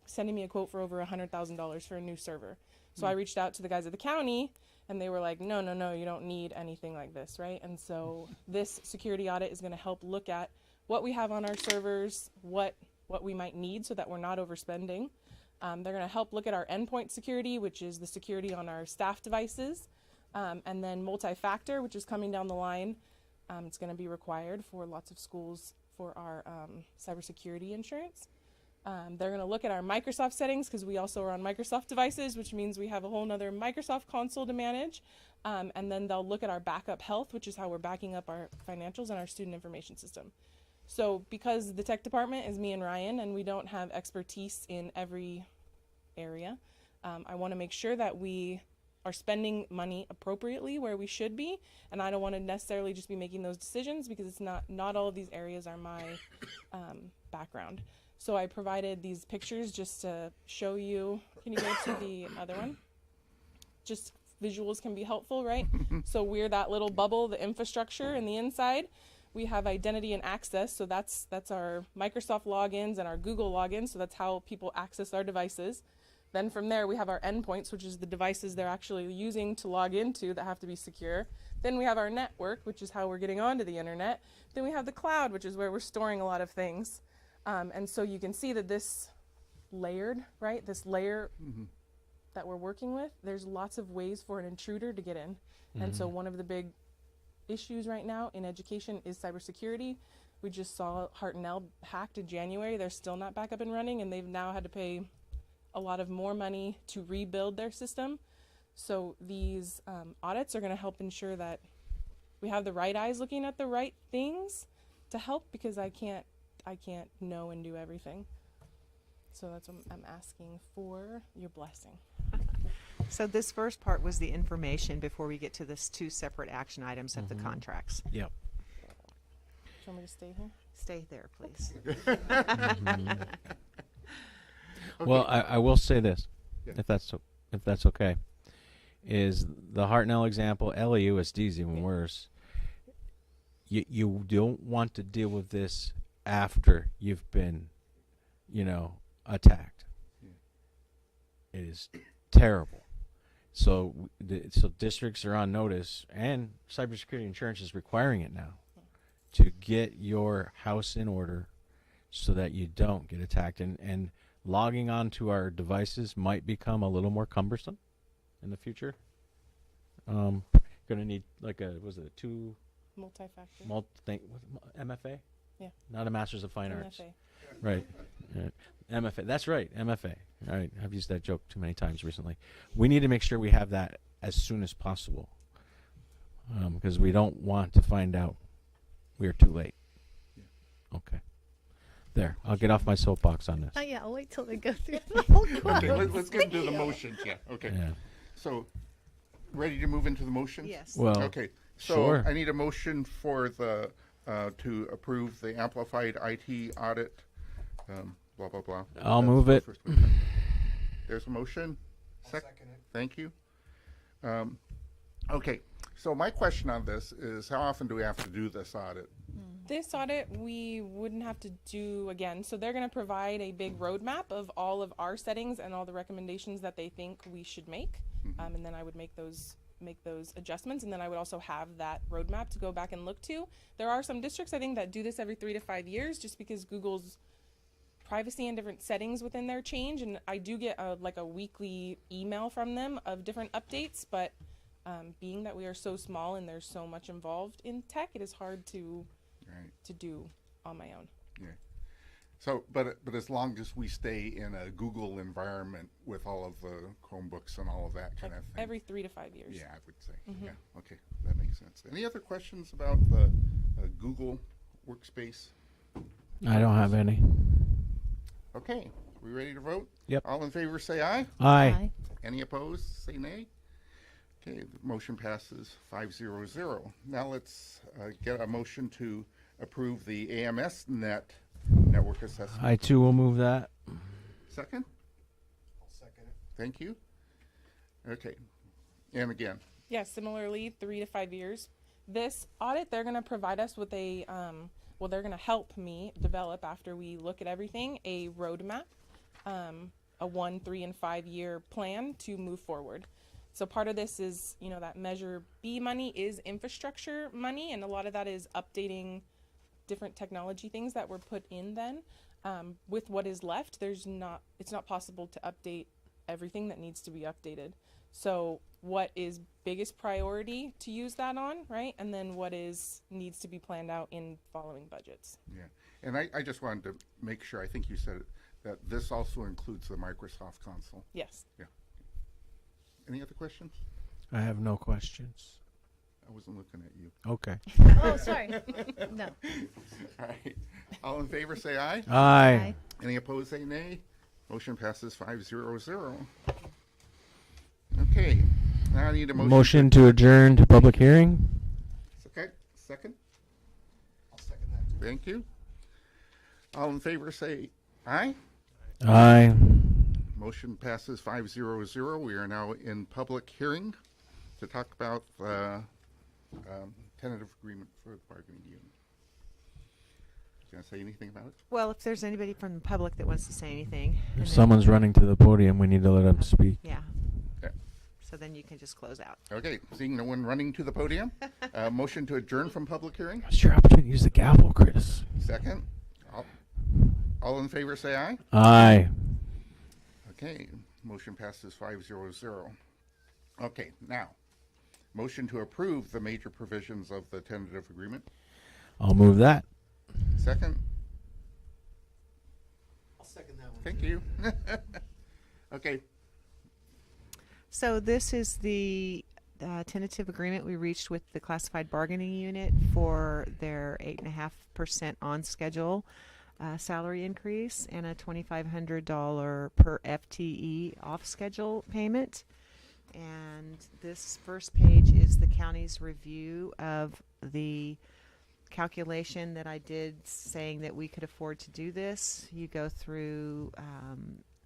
sending me a quote for over $100,000 for a new server. So I reached out to the guys at the county And they were like, no, no, no, you don't need anything like this, right? And so this security audit is going to help look at what we have on our servers, what we might need so that we're not overspending. They're going to help look at our endpoint security, which is the security on our staff devices, and then multi-factor, which is coming down the line. It's going to be required for lots of schools for our cybersecurity insurance. They're going to look at our Microsoft settings because we also are on Microsoft devices, which means we have a whole nother Microsoft console to manage. And then they'll look at our backup health, which is how we're backing up our financials and our student information system. So because the tech department is me and Ryan, and we don't have expertise in every area, I want to make sure that we are spending money appropriately where we should be. And I don't want to necessarily just be making those decisions because it's not all of these areas are my background. So I provided these pictures just to show you. Can you go to the other one? Just visuals can be helpful, right? So we're that little bubble, the infrastructure and the inside. We have identity and access. So that's our Microsoft logins and our Google logins. So that's how people access our devices. Then from there, we have our endpoints, which is the devices they're actually using to log into that have to be secure. Then we have our network, which is how we're getting onto the internet. Then we have the cloud, which is where we're storing a lot of things. And so you can see that this layered, right? This layer that we're working with, there's lots of ways for an intruder to get in. And so one of the big issues right now in education is cybersecurity. We just saw Hartnell hacked in January. They're still not back up and running, and they've now had to pay a lot of more money to rebuild their system. So these audits are going to help ensure that we have the right eyes looking at the right things to help, because I can't know and do everything. So that's what I'm asking for your blessing. So this first part was the information before we get to this two separate action items of the contracts. Yep. Do you want me to stay here? Stay there, please. Well, I will say this, Yeah. if that's okay, is the Hartnell example. LAUSD is even worse. You don't want to deal with this after you've been, attacked. It is terrible. So districts are on notice, and cybersecurity insurance is requiring it now to get your house in order so that you don't get attacked. And logging onto our devices might become a little more cumbersome in the future. Going to need a two Multi-factor. MFA? Yeah. Not a Master's of Fine Arts. MFA. Right. MFA. That's right. MFA. All right. I've used that joke too many times recently. We need to make sure we have that as soon as possible, because we don't want to find out we are too late. Yeah. Okay. There. I'll get off my soapbox on this. Yeah, I'll wait till they go through the whole quote. Okay, let's get into the motions. Yeah. Okay. Yeah. So, ready to move into the motions? Yes. Well. Okay. So Sure. I need a motion for the to approve the amplified IT audit. Blah blah blah. I'll That's move the it. first one. There's a motion. Second it. Thank you. Okay. So my question on this is, how often do we have to do this audit? This audit we wouldn't have to do again. So they're going to provide a big roadmap of all of our settings and all the recommendations that they think we should make. And then I would make those adjustments, and then I would also have that roadmap to go back and look to. There are some districts, I think, that do this every 3 to 5 years just because Google's privacy and different settings within their change, and I do get a weekly email from them of different updates, but being that we are so small and there's so much involved in tech, it is hard to do on my own. Yeah. So, but as long as we stay in a Google environment with all of the Chromebooks and all of that kind of thing. Every 3 to 5 years. Yeah, I would say. Yeah. Okay, that makes sense. Any other questions about the Google Workspace? I don't have any. Okay, we ready to vote? Yep. All in favor, say aye. Aye. Any opposed, say nay. Okay, the motion passes 5-0-0. Now let's get a motion to approve the AMS net network assessment. I too will move that. Second? I'll second it. Thank you. Okay, and again, Yeah, similarly, 3 to 5 years. This audit, they're going to provide us with they're going to help me develop, after we look at everything, a roadmap, a 1, 3, and 5 year plan to move forward. So part of this is, that Measure B money is infrastructure money, and a lot of that is updating different technology things that were put in then. With what is left, it's not possible to update everything that needs to be updated. So what is biggest priority to use that on, right? And then what needs to be planned out in following budgets. Yeah, and I just wanted to make sure, I think you said it, that this also includes the Microsoft console. Yes. Yeah. Any other questions? I have no questions. I wasn't looking at you. Okay. Oh, sorry. No. All right. All in favor say aye. Aye. Any opposed say nay. Motion passes 5-0-0. Okay, now I need a motion. Motion to adjourn to public hearing. Okay, second. I'll second that too. Thank you. All in favor say aye. Aye. Motion passes 5-0-0. We are now in public hearing to talk about the tentative agreement for the bargaining unit. Gonna say anything about it? Well, if there's anybody from the public that wants to say anything. and If then- someone's running to the podium, we need to let them speak. Yeah. Okay. So then you can just close out. Okay, seeing no one running to the podium, motion to adjourn from public hearing. It's your opportunity to use the gavel, Chris. Second. All in favor say aye. Aye. Okay, motion passes 5-0-0. Okay, now, motion to approve the major provisions of the tentative agreement. I'll move that. Second. I'll second that one. Thank you. Okay, So this is the tentative agreement we reached with the classified bargaining unit for their 8.5% on schedule salary increase and a $2,500 per FTE off schedule payment. And this first page is the county's review of the calculation that I did saying that we could afford to do this. You go through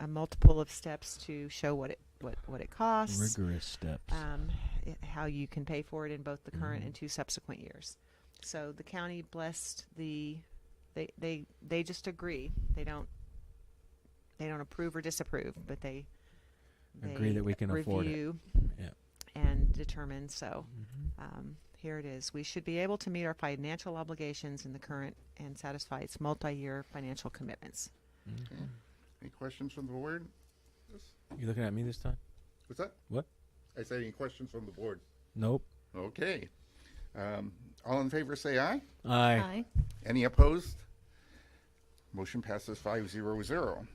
a multiple of steps to show what it costs, Rigorous steps. how you can pay for it in both the current and 2 subsequent years. So the county blessed they just agree. They don't approve or disapprove, but they Agree that we can afford it. review Yeah. and determine. So here it is. We should be able to meet our financial obligations in the current and satisfy its multi-year financial commitments. any questions from the board? You looking at me this time? What's that? What? I said any questions from the board? Nope. Okay. All in favor say aye. Aye. Any opposed? Motion passes 5-0-0.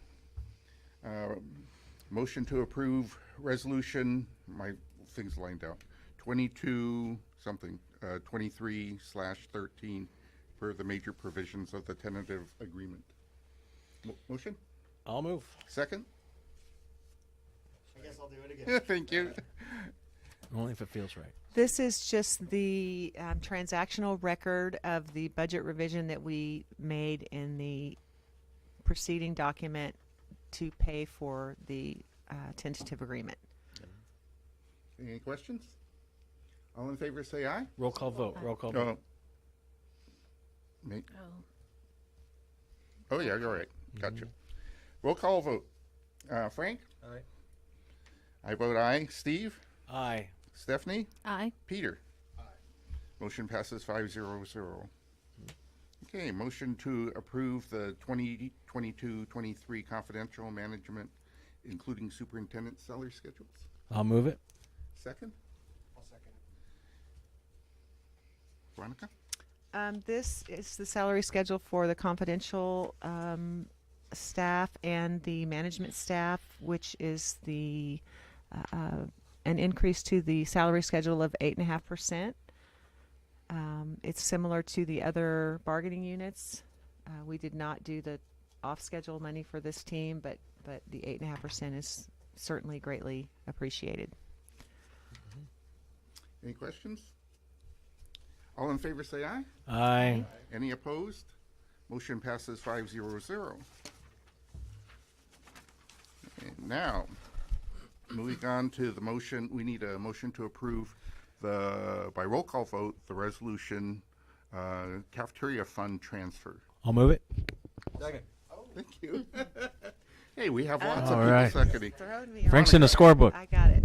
Motion to approve resolution, my thing's lined out, 23/13 per the major provisions of the tentative agreement. Motion? I'll move. Second? I guess I'll do it again. Thank you. Only if it feels right. This is just the transactional record of the budget revision that we made in the preceding document to pay for the tentative agreement. Any questions? All in favor say aye. Roll call vote. Roll call vote. Oh, yeah, you're right. Gotcha. Roll call vote. Frank? Aye. I vote aye. Steve? Aye. Stephanie? Aye. Peter? Aye. Motion passes 5-0-0. Okay, motion to approve the 2022-23 confidential management, including superintendent salary schedules. I'll move it. Second? I'll second it. Veronica? This is the salary schedule for the confidential staff and the management staff, which is the an increase to the salary schedule of 8.5%. It's similar to the other bargaining units. We did not do the off-schedule money for this team, but the 8.5% is certainly greatly appreciated. Any questions? All in favor say aye. Aye. Any opposed? Motion passes 5-0-0. And now, moving on to the motion, we need a motion to approve by roll call vote, the resolution cafeteria fund transfer. I'll move it. Second. Thank you. Hey, we have lots of All people right. seconding. Throwing me Frank's in the off. scorebook. I got it.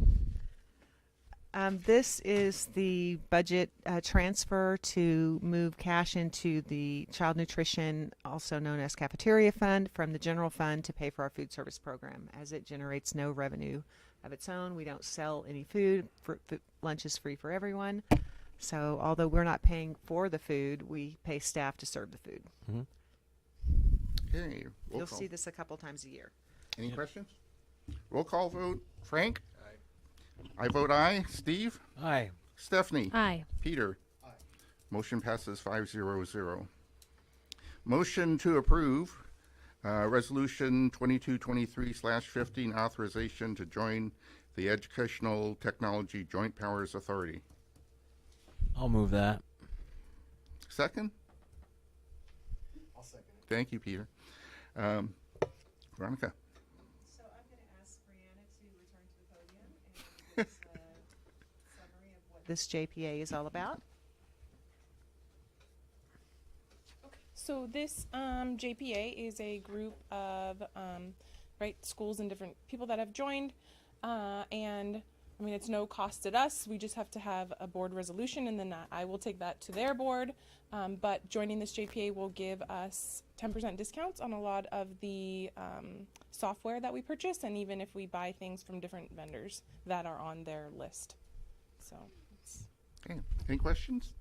This is the budget transfer to move cash into the child nutrition, also known as cafeteria fund, from the general fund to pay for our food service program, as it generates no revenue of its own. We don't sell any food. Lunch is free for everyone. So although we're not paying for the food, we pay staff to serve the food. Okay, roll You'll call. see this a couple times a year. Any questions? Roll call vote. Frank? I vote aye. Steve? Aye. Stephanie? Aye. Peter? Aye. Motion passes 5-0-0. Motion to approve Resolution 2223/15 authorization to join the Educational Technology Joint Powers Authority. I'll move that. Second? I'll second it. Thank you, Peter. Veronica? So I'm going to ask Brianna to return to the podium and give us a summary of what this JPA is all about. So this JPA is a group of schools and different people that have joined, and I mean it's no cost to us. We just have to have a board resolution, and then I will take that to their board. But joining this JPA will give us 10% discounts on a lot of the software that we purchase, and even if we buy things from different vendors that are on their list. So. Okay. Any questions?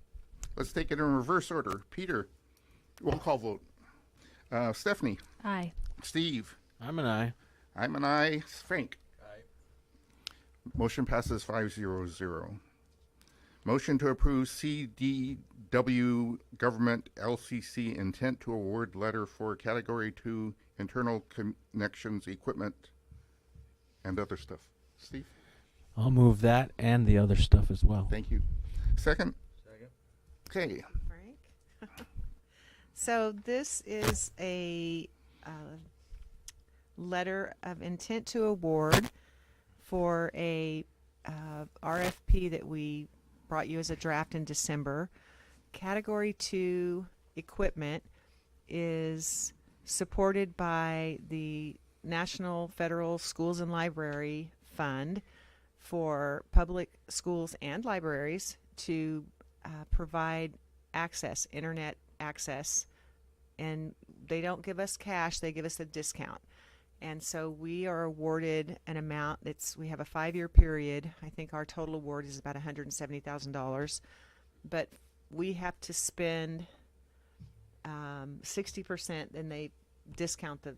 Let's take it in reverse order. Peter? Roll call vote. Stephanie? Aye. Steve? I'm an aye. I'm an aye. Frank? Aye. Motion passes 5-0-0. Motion to approve CDW Government LCC intent to award letter for Category 2 internal connections equipment and other stuff. Steve? I'll move that and the other stuff as well. Thank you. Second? Second. Okay. Frank? So this is a letter of intent to award for a RFP that we brought you as a draft in December. Category 2 equipment is supported by the National Federal Schools and Library Fund for public schools and libraries to provide access, internet access, and they don't give us cash, they give us a discount. And so we are awarded an amount we have a 5-year period. I think our total award is about $170,000, but we have to spend 60%, and they discount the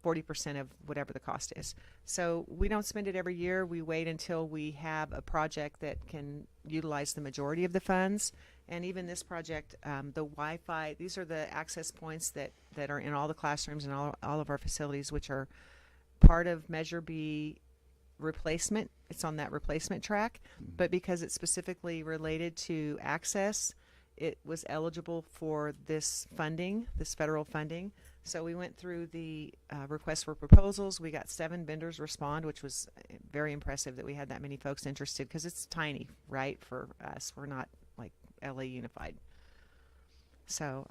40% of whatever the cost is. So we don't spend it every year. We wait until we have a project that can utilize the majority of the funds. And even this project, the Wi-Fi, these are the access points that are in all the classrooms and all of our facilities, which are part of Measure B replacement. It's on that replacement track. But because it's specifically related to access, it was eligible for this funding, this federal funding. So we went through the request for proposals. We got 7 vendors respond, which was very impressive that we had that many folks interested, because it's tiny, right, for us. We're not like LA Unified. So,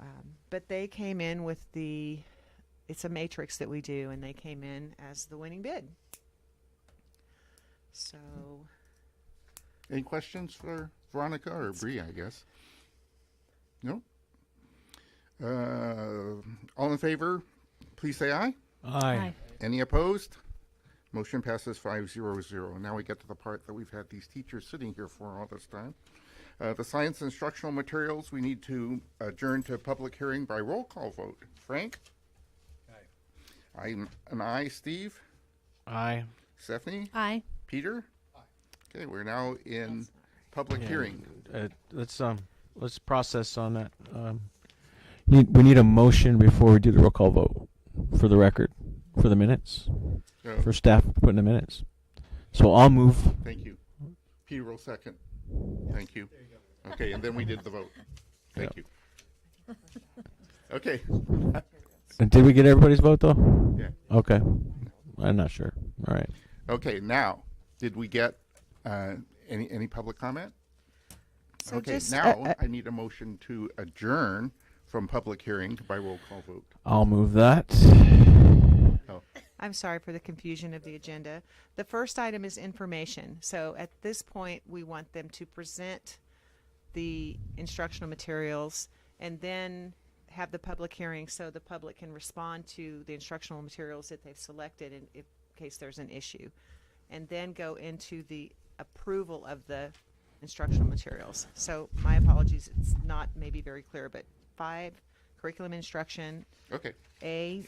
but they came in with it's a matrix that we do, and they came in as the winning bid. So. Any questions for Veronica or Bree, I guess? No? All in favor, please say aye. Aye. Any opposed? Motion passes 5-0-0. Now we get to the part that we've had these teachers sitting here for all this time. The science instructional materials, we need to adjourn to public hearing by roll call vote. Frank? Aye. I'm an aye. Steve? Aye. Stephanie? Aye. Peter? Okay, we're now in public Yeah, hearing. Let's process on that. We need a motion before we do the roll call vote, for the record, for the minutes, Oh, for staff to put in the minutes. So I'll move. thank you. Peter will second. Thank you. Okay, and then we did the vote. Thank you. Okay. Did we get everybody's vote though? Yeah. Okay. I'm not sure. All right. Okay, now, did we get any public comment? So Okay, just, now I need a motion to adjourn from public hearing by roll call vote. I'll move that. Oh, I'm sorry for the confusion of the agenda. The first item is information. So at this point, we want them to present the instructional materials and then have the public hearing so the public can respond to the instructional materials that they've selected in case there's an issue. And then go into the approval of the instructional materials. So my apologies, it's not maybe very clear, but 5, curriculum instruction, Okay. A,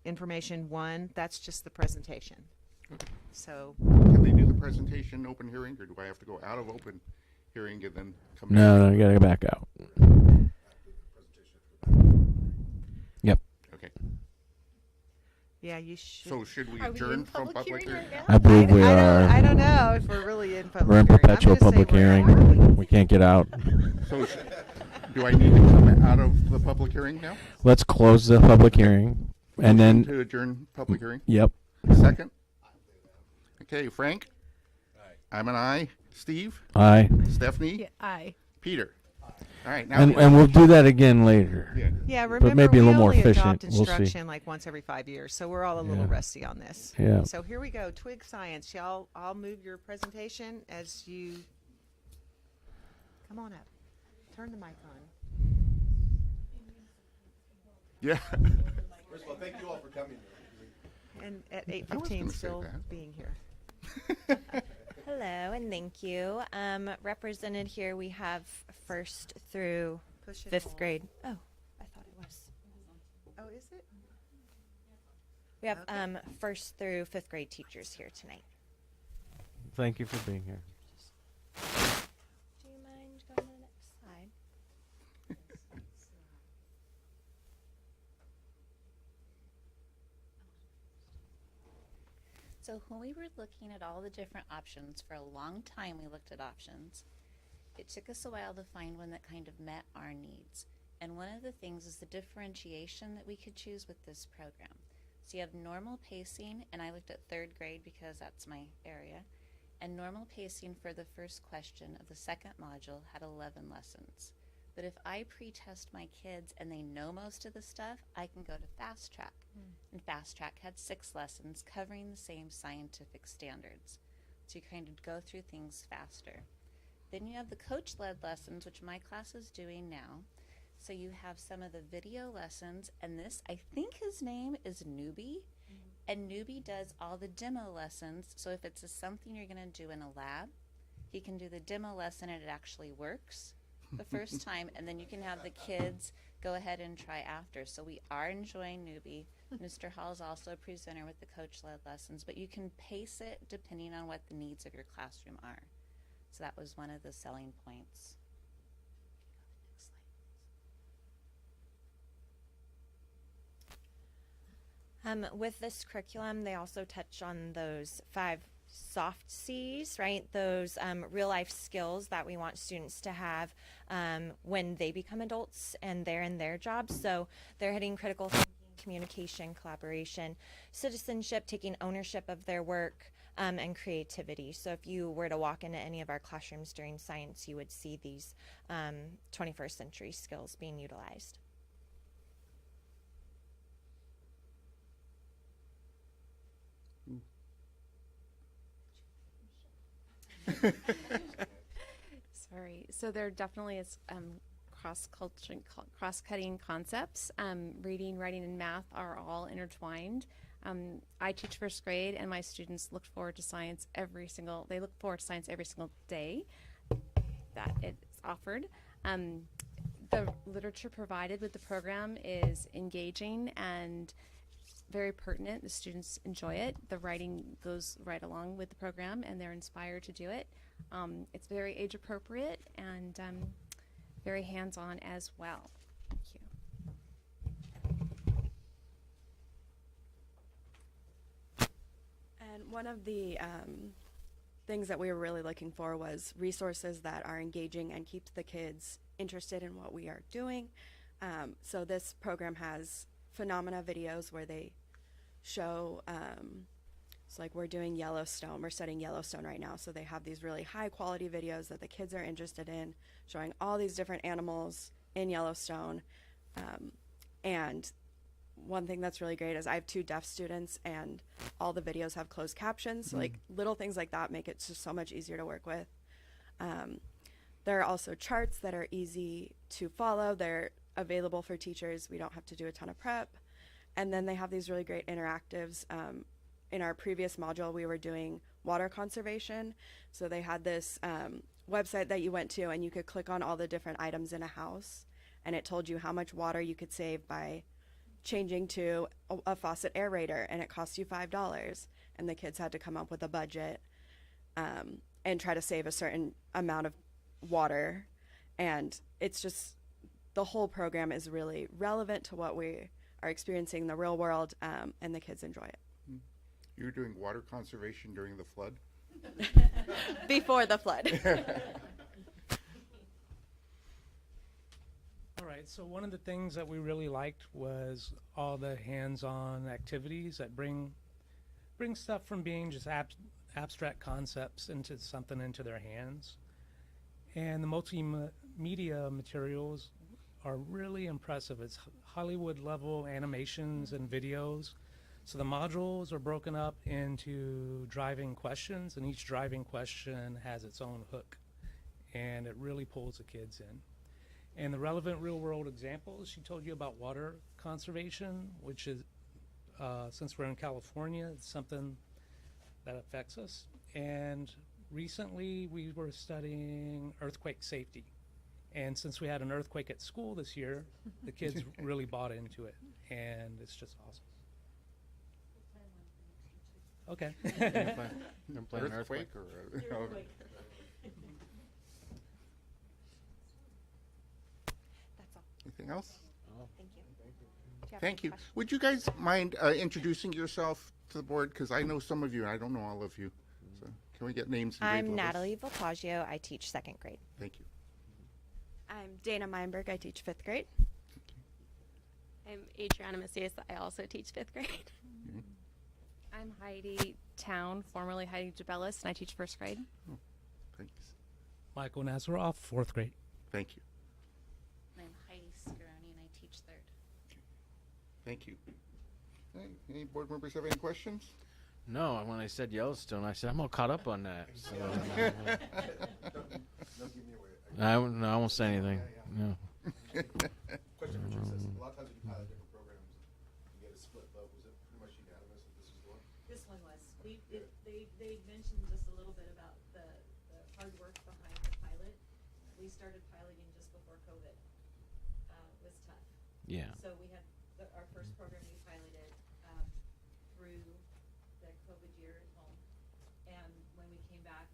information 1, that's just the presentation. So, Can they do the presentation open hearing, or do I have to go out of open hearing and then come back? No, you gotta go back out. Yep. Okay. yeah, you should. So should we Are we adjourn in from public public hearing hearing? right now? I believe we I are. don't know if we're really in public We're in hearing. I'm perpetual gonna say public we're hearing. out. We can't get out. So do I need to come out of the public hearing now? Let's close the public hearing, and Motion then. to adjourn public hearing? Yep. Second? Okay, Frank? I'm an aye. Steve? Aye. Stephanie? Yeah, aye. Peter? All right, now. And we'll do that again later. Yeah. Yeah, remember maybe a we little more only efficient. adopt We'll see. instruction like once every 5 years, so we're all a little Yeah. rusty on this. Yeah. So here we go. Twig Science. I'll move your presentation as you come on up. Turn the mic on. Yeah. First of all, thank you all for coming. And at I was 8:15 gonna say still that. being here. Hello and thank you. Represented here we have first through Push it 5th forward. grade. Oh, I thought it was. Oh, is it? We have Okay. first through 5th grade teachers here tonight. Thank you for being here. Do you mind going to the next slide? So when we were looking at all the different options, for a long time we looked at options. It took us a while to find one that kind of met our needs. And one of the things is the differentiation that we could choose with this program. So you have normal pacing, and I looked at 3rd grade because that's my area. And normal pacing for the first question of the 2nd module had 11 lessons. But if I pre-test my kids and they know most of the stuff, I can go to Fast Track. And Fast Track had 6 lessons covering the same scientific standards. So you kind of go through things faster. Then you have the coach-led lessons, which my class is doing now. So you have some of the video lessons, and this, I think his name is Newbie. And Newbie does all the demo lessons. So if it's something you're going to do in a lab, he can do the demo lesson and it actually works the first time, and then you can have the kids go ahead and try after. So we are enjoying Newbie. Mr. Hall is also a presenter with the coach-led lessons, but you can pace it depending on what the needs of your classroom are. So that was one of the selling points. With this curriculum, they also touch on those 5 soft C's, right? Those real life skills that we want students to have when they become adults and they're in their jobs. So they're hitting critical thinking, communication, collaboration, citizenship, taking ownership of their work, and creativity. So if you were to walk into any of our classrooms during science, you would see these 21st century skills being utilized. Sorry. So there definitely is cross-cutting concepts. Reading, writing, and math are all intertwined. I teach 1st grade, and my students look forward to science every single. They look forward to science every single day that it's offered. The literature provided with the program is engaging and very pertinent. The students enjoy it. The writing goes right along with the program, and they're inspired to do it. It's very age appropriate and very hands-on as well. Thank you. And one of the things that we were really looking for was resources that are engaging and keeps the kids interested in what we are doing. So this program has phenomena videos where they show, it's like we're doing Yellowstone, we're studying Yellowstone right now, so they have these really high quality videos that the kids are interested in, showing all these different animals in Yellowstone, and one thing that's really great is I have 2 deaf students, and all the videos have closed captions. So like little things like that make it just so much easier to work with. There are also charts that are easy to follow. They're available for teachers. We don't have to do a ton of prep. And then they have these really great interactives. In our previous module, we were doing water conservation. So they had this website that you went to, and you could click on all the different items in a house, and it told you how much water you could save by changing to a faucet aerator, and it cost you $5. And the kids had to come up with a budget and try to save a certain amount of water. And it's just, the whole program is really relevant to what we are experiencing in the real world, and the kids enjoy it. You were doing water conservation during the flood? Before the flood. All right, so one of the things that we really liked was all the hands-on activities that bring stuff from being just abstract concepts into something into their hands. And the multimedia materials are really impressive. It's Hollywood level animations and videos. So the modules are broken up into driving questions, and each driving question has its own hook, and it really pulls the kids in. And the relevant real-world examples, she told you about water conservation, which is, since we're in California, it's something that affects us. And recently we were studying earthquake safety. And since we had an earthquake at school this year, the kids really bought into it, and it's just awesome. Okay. Earthquake or That's all. anything else? Thank you. Thank you. Would you guys mind introducing yourself to the board? Because I know some of you, and I don't know all of you. So can we get names and grade I'm levels? Natalie Voltaggio. I teach 2nd grade. Thank you. I'm Dana Meinberg. I teach 5th grade. I'm Adriana Macias. I also teach 5th grade. I'm Heidi Town, formerly Heidi Jabellis, and I teach 1st grade. Oh, thanks. Michael Nazaroff, 4th grade. Thank you. And I'm Heidi Scaroni, and I teach 3rd. Thank you. Any board members have any questions? No, when I said Yellowstone, I said I'm all caught up on that. So, Don't give me away. I won't say anything. No. Question for Teresa. A lot of times when you pilot different programs, you get a split vote. Was it pretty much unanimous that this was the one? This one was. They mentioned just a little bit about the hard work behind the pilot. We started piloting just before COVID. It was tough. Yeah. So we had our first program we piloted through the COVID year at home. And when we came back,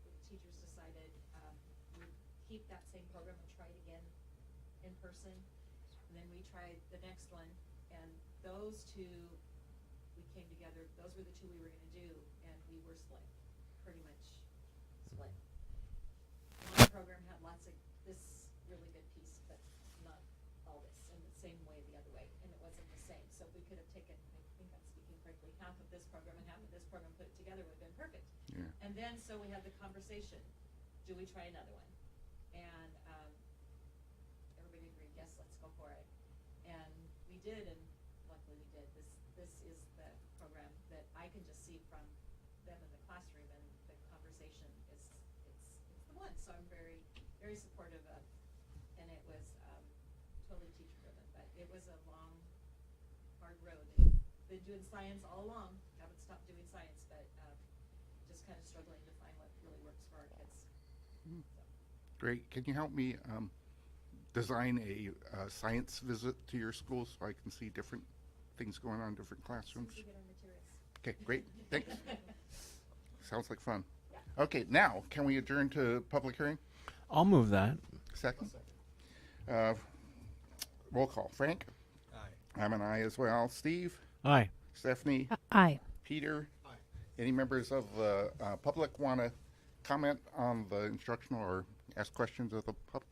the teachers decided we'd keep that same program and try it again in person. And then we tried the next one, and those two, we came together. Those were the two we were going to do, and we were split, pretty much split. One program had lots of this really good piece, but not all this, and the same way the other way, and it wasn't the same. So if we could have taken, I think I'm speaking correctly, half of this program and half of this program, put it together, would have been perfect. Yeah. And then, so we had the conversation, do we try another one? And everybody agreed, yes, let's go for it. And we did, and luckily we did. This is the program that I can just see from them in the classroom, and the conversation it's the one. So I'm very, very supportive of, and it was totally teacher driven, but it was a long, hard road. And been doing science all along, haven't stopped doing science, but just kind of struggling to find what really works for our kids. So. Great. Can you help me design a science visit to your school so I can see different things going on in different classrooms? As soon as we get our materials. Okay, great. Thanks. Sounds like fun. Okay, now can we adjourn to public hearing? I'll move that. Second. Roll call. Frank? Aye. I'm an aye as well. Steve? Aye. Stephanie? Aye. Peter? Aye. Any members of the public want to comment on the instructional or ask questions of the public?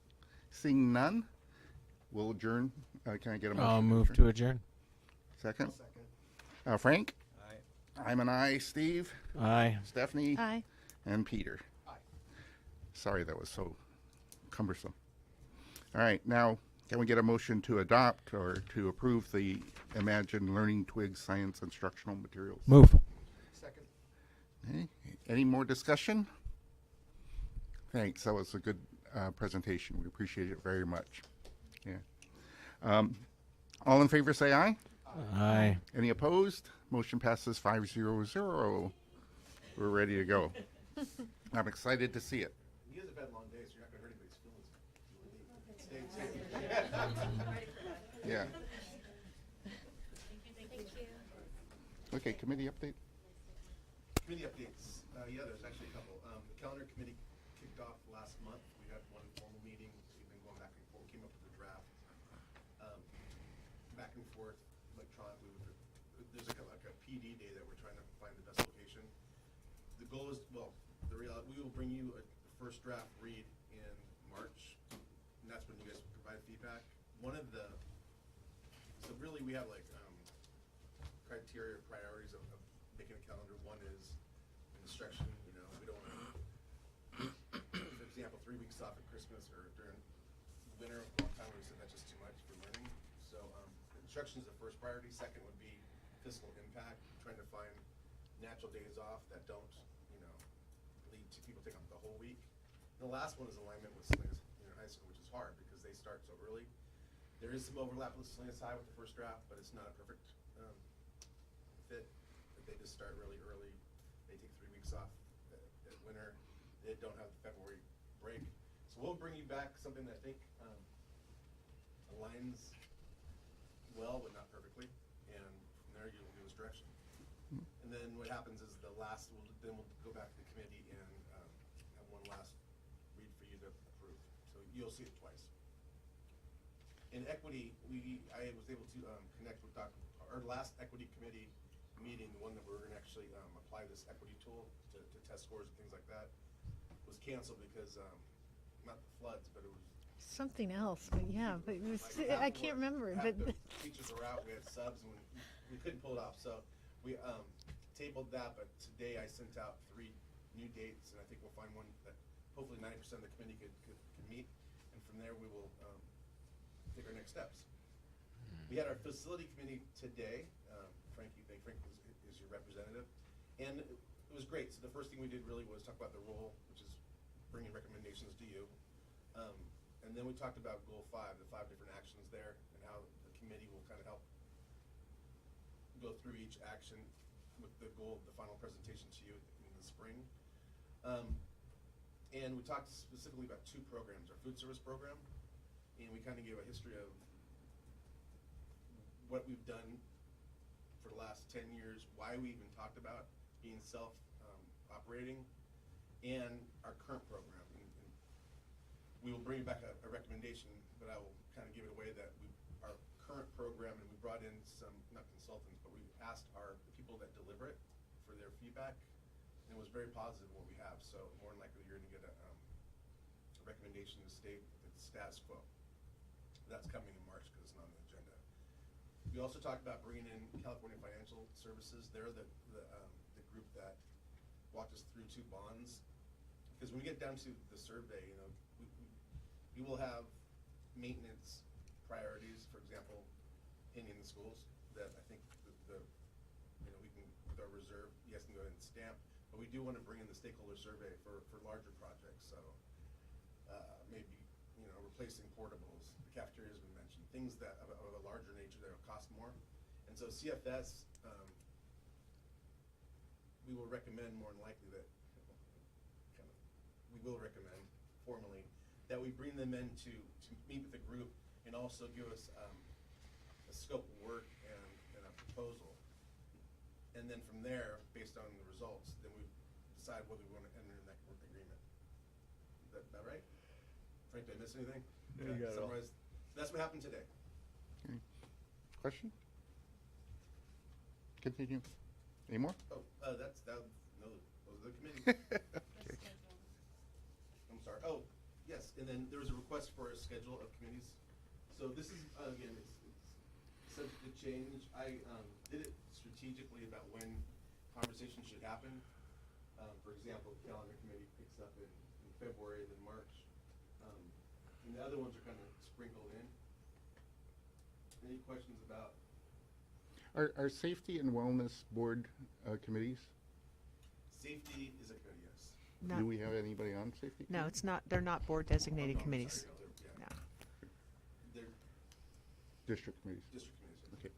Seeing none, we'll adjourn. Can I get a motion? I'll move to adjourn. Second? Second. Frank? Aye. I'm an aye. Steve? Aye. Stephanie? Aye. And Peter? Aye. Sorry that was so cumbersome. All right, now Can we get a motion to adopt or to approve the Imagine Learning Twigs Science Instructional Materials? Move. Second. Okay. Any more discussion? Thanks. That was a good presentation. We appreciate it very much. Yeah. All in favor say aye. Aye. Any opposed? Motion passes 5-0-0. We're ready to go. I'm excited to see it. You guys have had long days, so you're not going to hurt anybody's feelings. Yeah. Okay, committee update. Committee updates. Yeah, there's actually a couple. The calendar committee kicked off last month. We had one formal meeting. We've been going back and forth. Came up with a draft. Back and forth electronically. There's like a PD day that we're trying to find the best location. The goal is, well, the reality, we will bring you a first draft read in March, and that's when you guys provide feedback. One of the, so really we have like criteria, priorities of making a calendar. One is instruction. You know, we don't want to, for example, 3 weeks off at Christmas or during winter. A long time we said that's just too much for learning. So instruction is the first priority. Second would be fiscal impact, trying to find natural days off that don't, you know, lead to people taking the whole week. And the last one is alignment with Salinas High School, which is hard because they start so early. There is some overlap with Salinas High with the first draft, but it's not a perfect fit. They just start really early. They take 3 weeks off at winter. They don't have the February break. So we'll bring you back something that I think aligns well, but not perfectly. And from there, you'll give us direction. And then what happens is then we'll go back to the committee and have one last read for you to approve. So you'll see it twice. In equity, I was able to connect with our last equity committee meeting, the one that we were going to actually apply this equity tool to test scores and things like that, was canceled because not the floods, but it was Something else, but yeah, but it was, I can't remember. But the teachers were out. We had subs, and we couldn't pull it off. So we tabled that. But today I sent out 3 new dates, and I think we'll find one that hopefully 90% of the committee could meet. And from there, we will take our next steps. We had our facility committee today. Frank is your representative, and it was great. So the first thing we did really was talk about the role, which is bringing recommendations to you. And then we talked about goal 5, the 5 different actions there, and how the committee will kind of help go through each action with the goal of the final presentation to you in the spring. And we talked specifically about 2 programs, our food service program, and we kind of gave a history of what we've done for the last 10 years, why we even talked about being self-operating, and our current program. We will bring back a recommendation, but I will kind of give it away that our current program, and we brought in some, not consultants, but we asked the people that deliver it for their feedback, and it was very positive what we have. So more than likely you're going to get a recommendation to stay with the status quo. That's coming in March because it's not on the agenda. We also talked about bringing in California Financial Services. They're the group that walked us through 2 bonds. Because when we get down to the survey, you know, we will have maintenance priorities, for example, in the schools that I think you know, we can, with our reserve, you guys can go ahead and stamp, but we do want to bring in the stakeholder survey for larger projects. So maybe, you know, replacing portables, the cafeteria has been mentioned, things that of a larger nature that will cost more. And so CFS, we will recommend more than likely that, we will recommend formally that we bring them in to meet with the group and also give us a scope of work and a proposal. And then from there, based on the results, then we decide whether we want to enter in that work agreement. Is that right? Frank, did I miss anything? No, you got it all. Summarize. That's what happened today. Okay. Question? Continue. Any more? Oh, no, those are the committee. Okay. I'm sorry. Oh, yes, and then there was a request for a schedule of committees. So this is, again, it's subject to change. I did it strategically about when conversations should happen. For example, the calendar committee picks up in February, then March. And the other ones are kind of sprinkled in. Any questions about? Are safety and wellness board committees? Safety is a good yes. Not- Do we have anybody on safety? No, committee? it's not. They're not board designated Oh, no, I'm committees. sorry, no, No. they're District committees. district committees. Okay.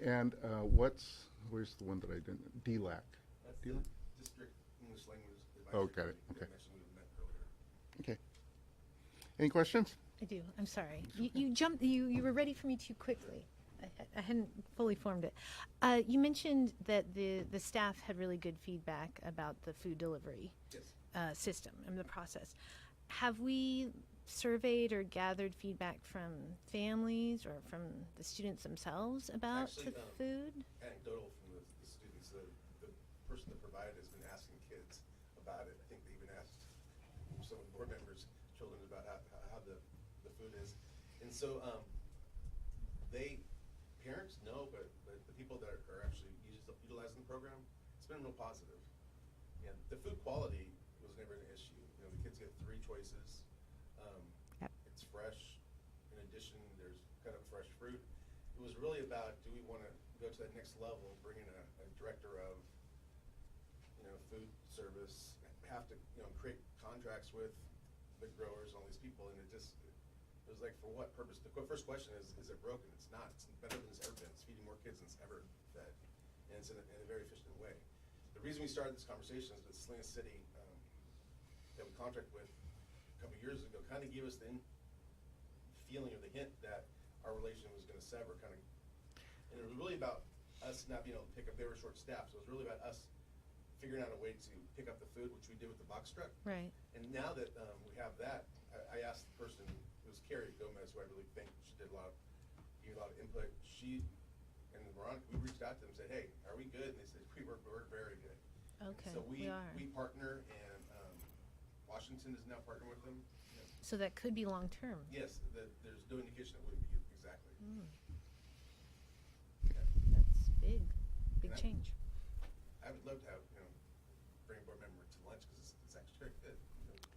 And where's the one that I didn't, DLAC? That's DLAC? the district English language. Oh, Advisory got it. Committee that Okay. I mentioned we met earlier. Okay. Any questions? I do. I'm sorry. You jumped. You were ready for me too quickly. I hadn't fully formed it. You mentioned that the staff had really good feedback about the food delivery Yes. system and the process. Have we surveyed or gathered feedback from families or from the students themselves about Actually, the food? Anecdotal from the students. The person that provided has been asking kids about it. I think they even asked some of the board members' children about how the food is. And so parents know, but the people that are actually utilizing the program, it's been real positive. And the food quality was never an issue. You know, the kids get 3 choices. Yep. It's fresh. In addition, there's kind of fresh fruit. It was really about, do we want to go to that next level, bring in a director of, food service, have to, create contracts with the growers and all these people, and it was like, for what purpose? The first question is it broken? It's not. It's better than it's ever been. It's feeding more kids than it's ever fed, and it's in a very efficient way. The reason we started this conversation is that Salina City, that we contract with a couple of years ago, kind of gave us the feeling or the hint that our relation was going to sever, and it was really about us not being able to pick up. They were short staffed, so it was really about us figuring out a way to pick up the food, which we did with the box truck. Right. And now that we have that, I asked the person, it was Carrie Gomez, who I really think she gave a lot of input. She and Veronica, we reached out to them and said, hey, are we good? And they said, we're very good. Okay. So we are. partner, and Washington is now partnering with them. So that could be long term. Yes, there's no indication it wouldn't be exactly. That's big And change. I would love to have, bring a board member to lunch, because it's actually very good.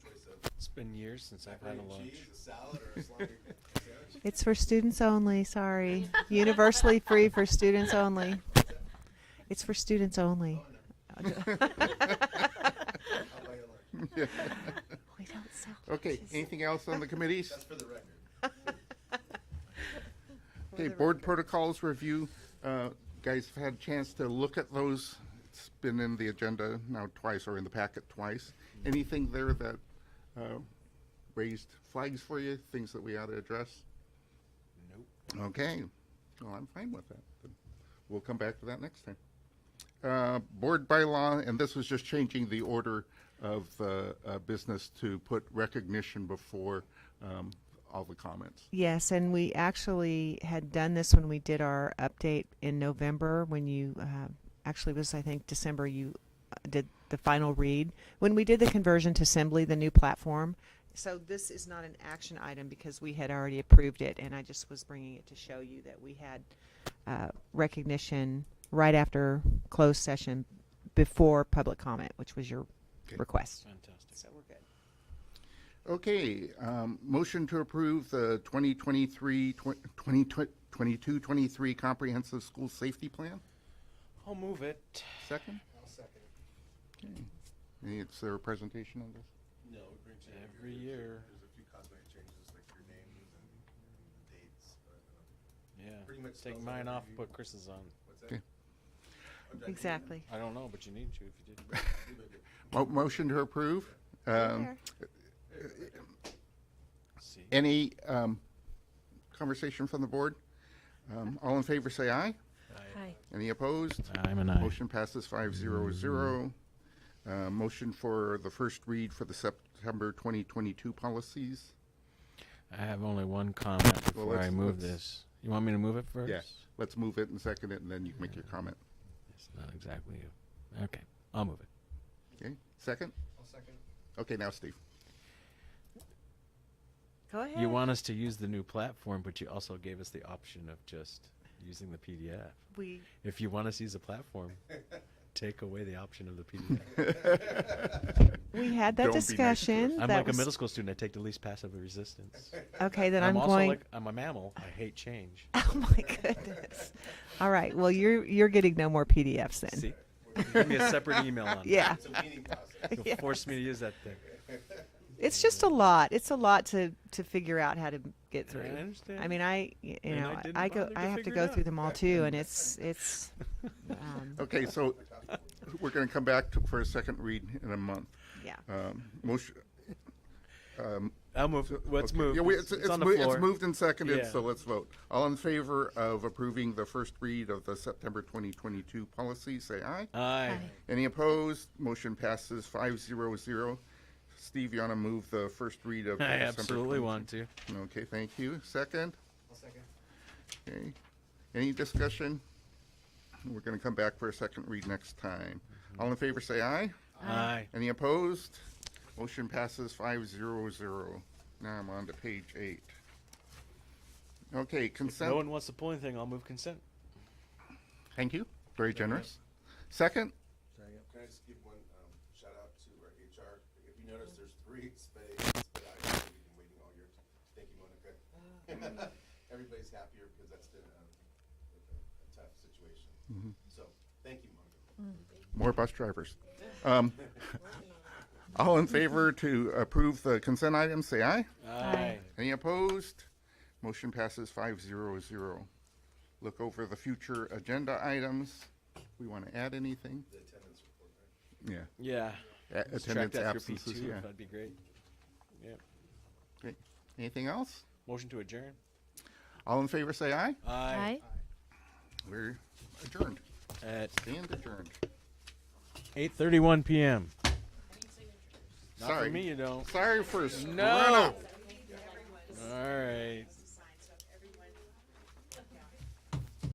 Choice of It's been years since I've had a macaroni and lunch. cheese, a salad, or a salami sandwich. It's for students only. Sorry. Universally free for students only. It's for students only. I'll buy you lunch. We don't sell Okay, lunches. anything else on the committees? That's for the record. Okay, board protocols review. Guys have had a chance to look at those. It's been in the agenda now twice, or in the packet twice. Anything there that raised flags for you, things that we ought to address? Nope. Okay, well, I'm fine with that. We'll come back to that next time. Board bylaw, and this was just changing the order of business to put recognition before all the comments. Yes, and we actually had done this when we did our update in November, when you actually was, I think, December, you did the final read. When we did the conversion to Assembly, the new platform. So this is not an action item because we had already approved it, and I just was bringing it to show you that we had recognition right after closed session before public comment, which was your request. Fantastic. So we're good. Okay, motion to approve the 2022-23 Comprehensive School Safety Plan. I'll move it. Second? I'll second. Okay. Is there a presentation on this? No, we bring to Every year. There's a few cosmetic changes, like your names and dates. But, Yeah. pretty much Take spells mine out off, every- put Chris's on. What's that? Okay. Oh, do I need Exactly. I don't know, but you need to if you did. that? Motion to approve. There. See. Any conversation from the board? All in favor say aye. Hi. Any opposed? I'm an aye. Motion passes 5-0-0. Motion for the first read for the September 2022 policies. I have only one comment Well, before I let's- move let's- this. You want me to move it first? Yeah. Let's move it and second it, and then you can make your comment. It's not exactly you. Okay, I'll move it. Okay, second? I'll second. Okay, now Steve. Go ahead. You want us to use the new platform, but you also gave us the option of just using the PDF. We If you want us to use the platform, take away the option of the PDF. We had that Don't be nice to discussion. I'm that like was- a middle school student. I take the least passive resistance. Okay, then I'm I'm also going. like I'm a mammal. I hate change. Oh my goodness! All right. Well, you're getting no more PDFs then. See, give me a separate email on Yeah. that. You'll Yeah. force me to use that thing. It's just a lot. It's a lot to figure out how to get through. I understand. I mean, you And know, I didn't I go. bother to I have to figure go it through out. them all too, and it's. Okay, so we're going to come back for a second read in a month. Yeah. Motion. I'll move. Let's Okay. move. Yeah, It's on the it's floor. moved and seconded, Yeah. so let's vote. All in favor of approving the first read of the September 2022 policy, say aye. Aye. Any opposed? Motion passes 5-0-0. Steve, you want to move the first read of I December absolutely 22? want to. Okay, thank you. Second? I'll second. Okay. Any discussion? We're going to come back for a second read next time. All in favor, say aye. Aye. Any opposed? Motion passes 5-0-0. Now I'm on to page 8. Okay, If consent. no one wants to pull anything, I'll move consent. Thank you. Very generous. Second? Can I just give one shout out to our HR? If you notice, there's 3 sped items we've been waiting all year. Thank you, Monica. Everybody's happier because that's been a tough situation. So, thank you, Monica. More bus drivers. All in favor to approve the consent items, say aye. Aye. Any opposed? Motion passes 5-0-0. Look over the future agenda items. We want to add anything? The attendance report, right? Yeah. Yeah. Just track Attendance that through absences, P2, yeah. That'd be great. Yep. Okay. Anything else? Motion to adjourn. All in favor, say aye. Aye. We're adjourned. At Stand adjourned. 8:31 p.m. Not Sorry. for me, you don't. Sorry for No. screwing up. All right.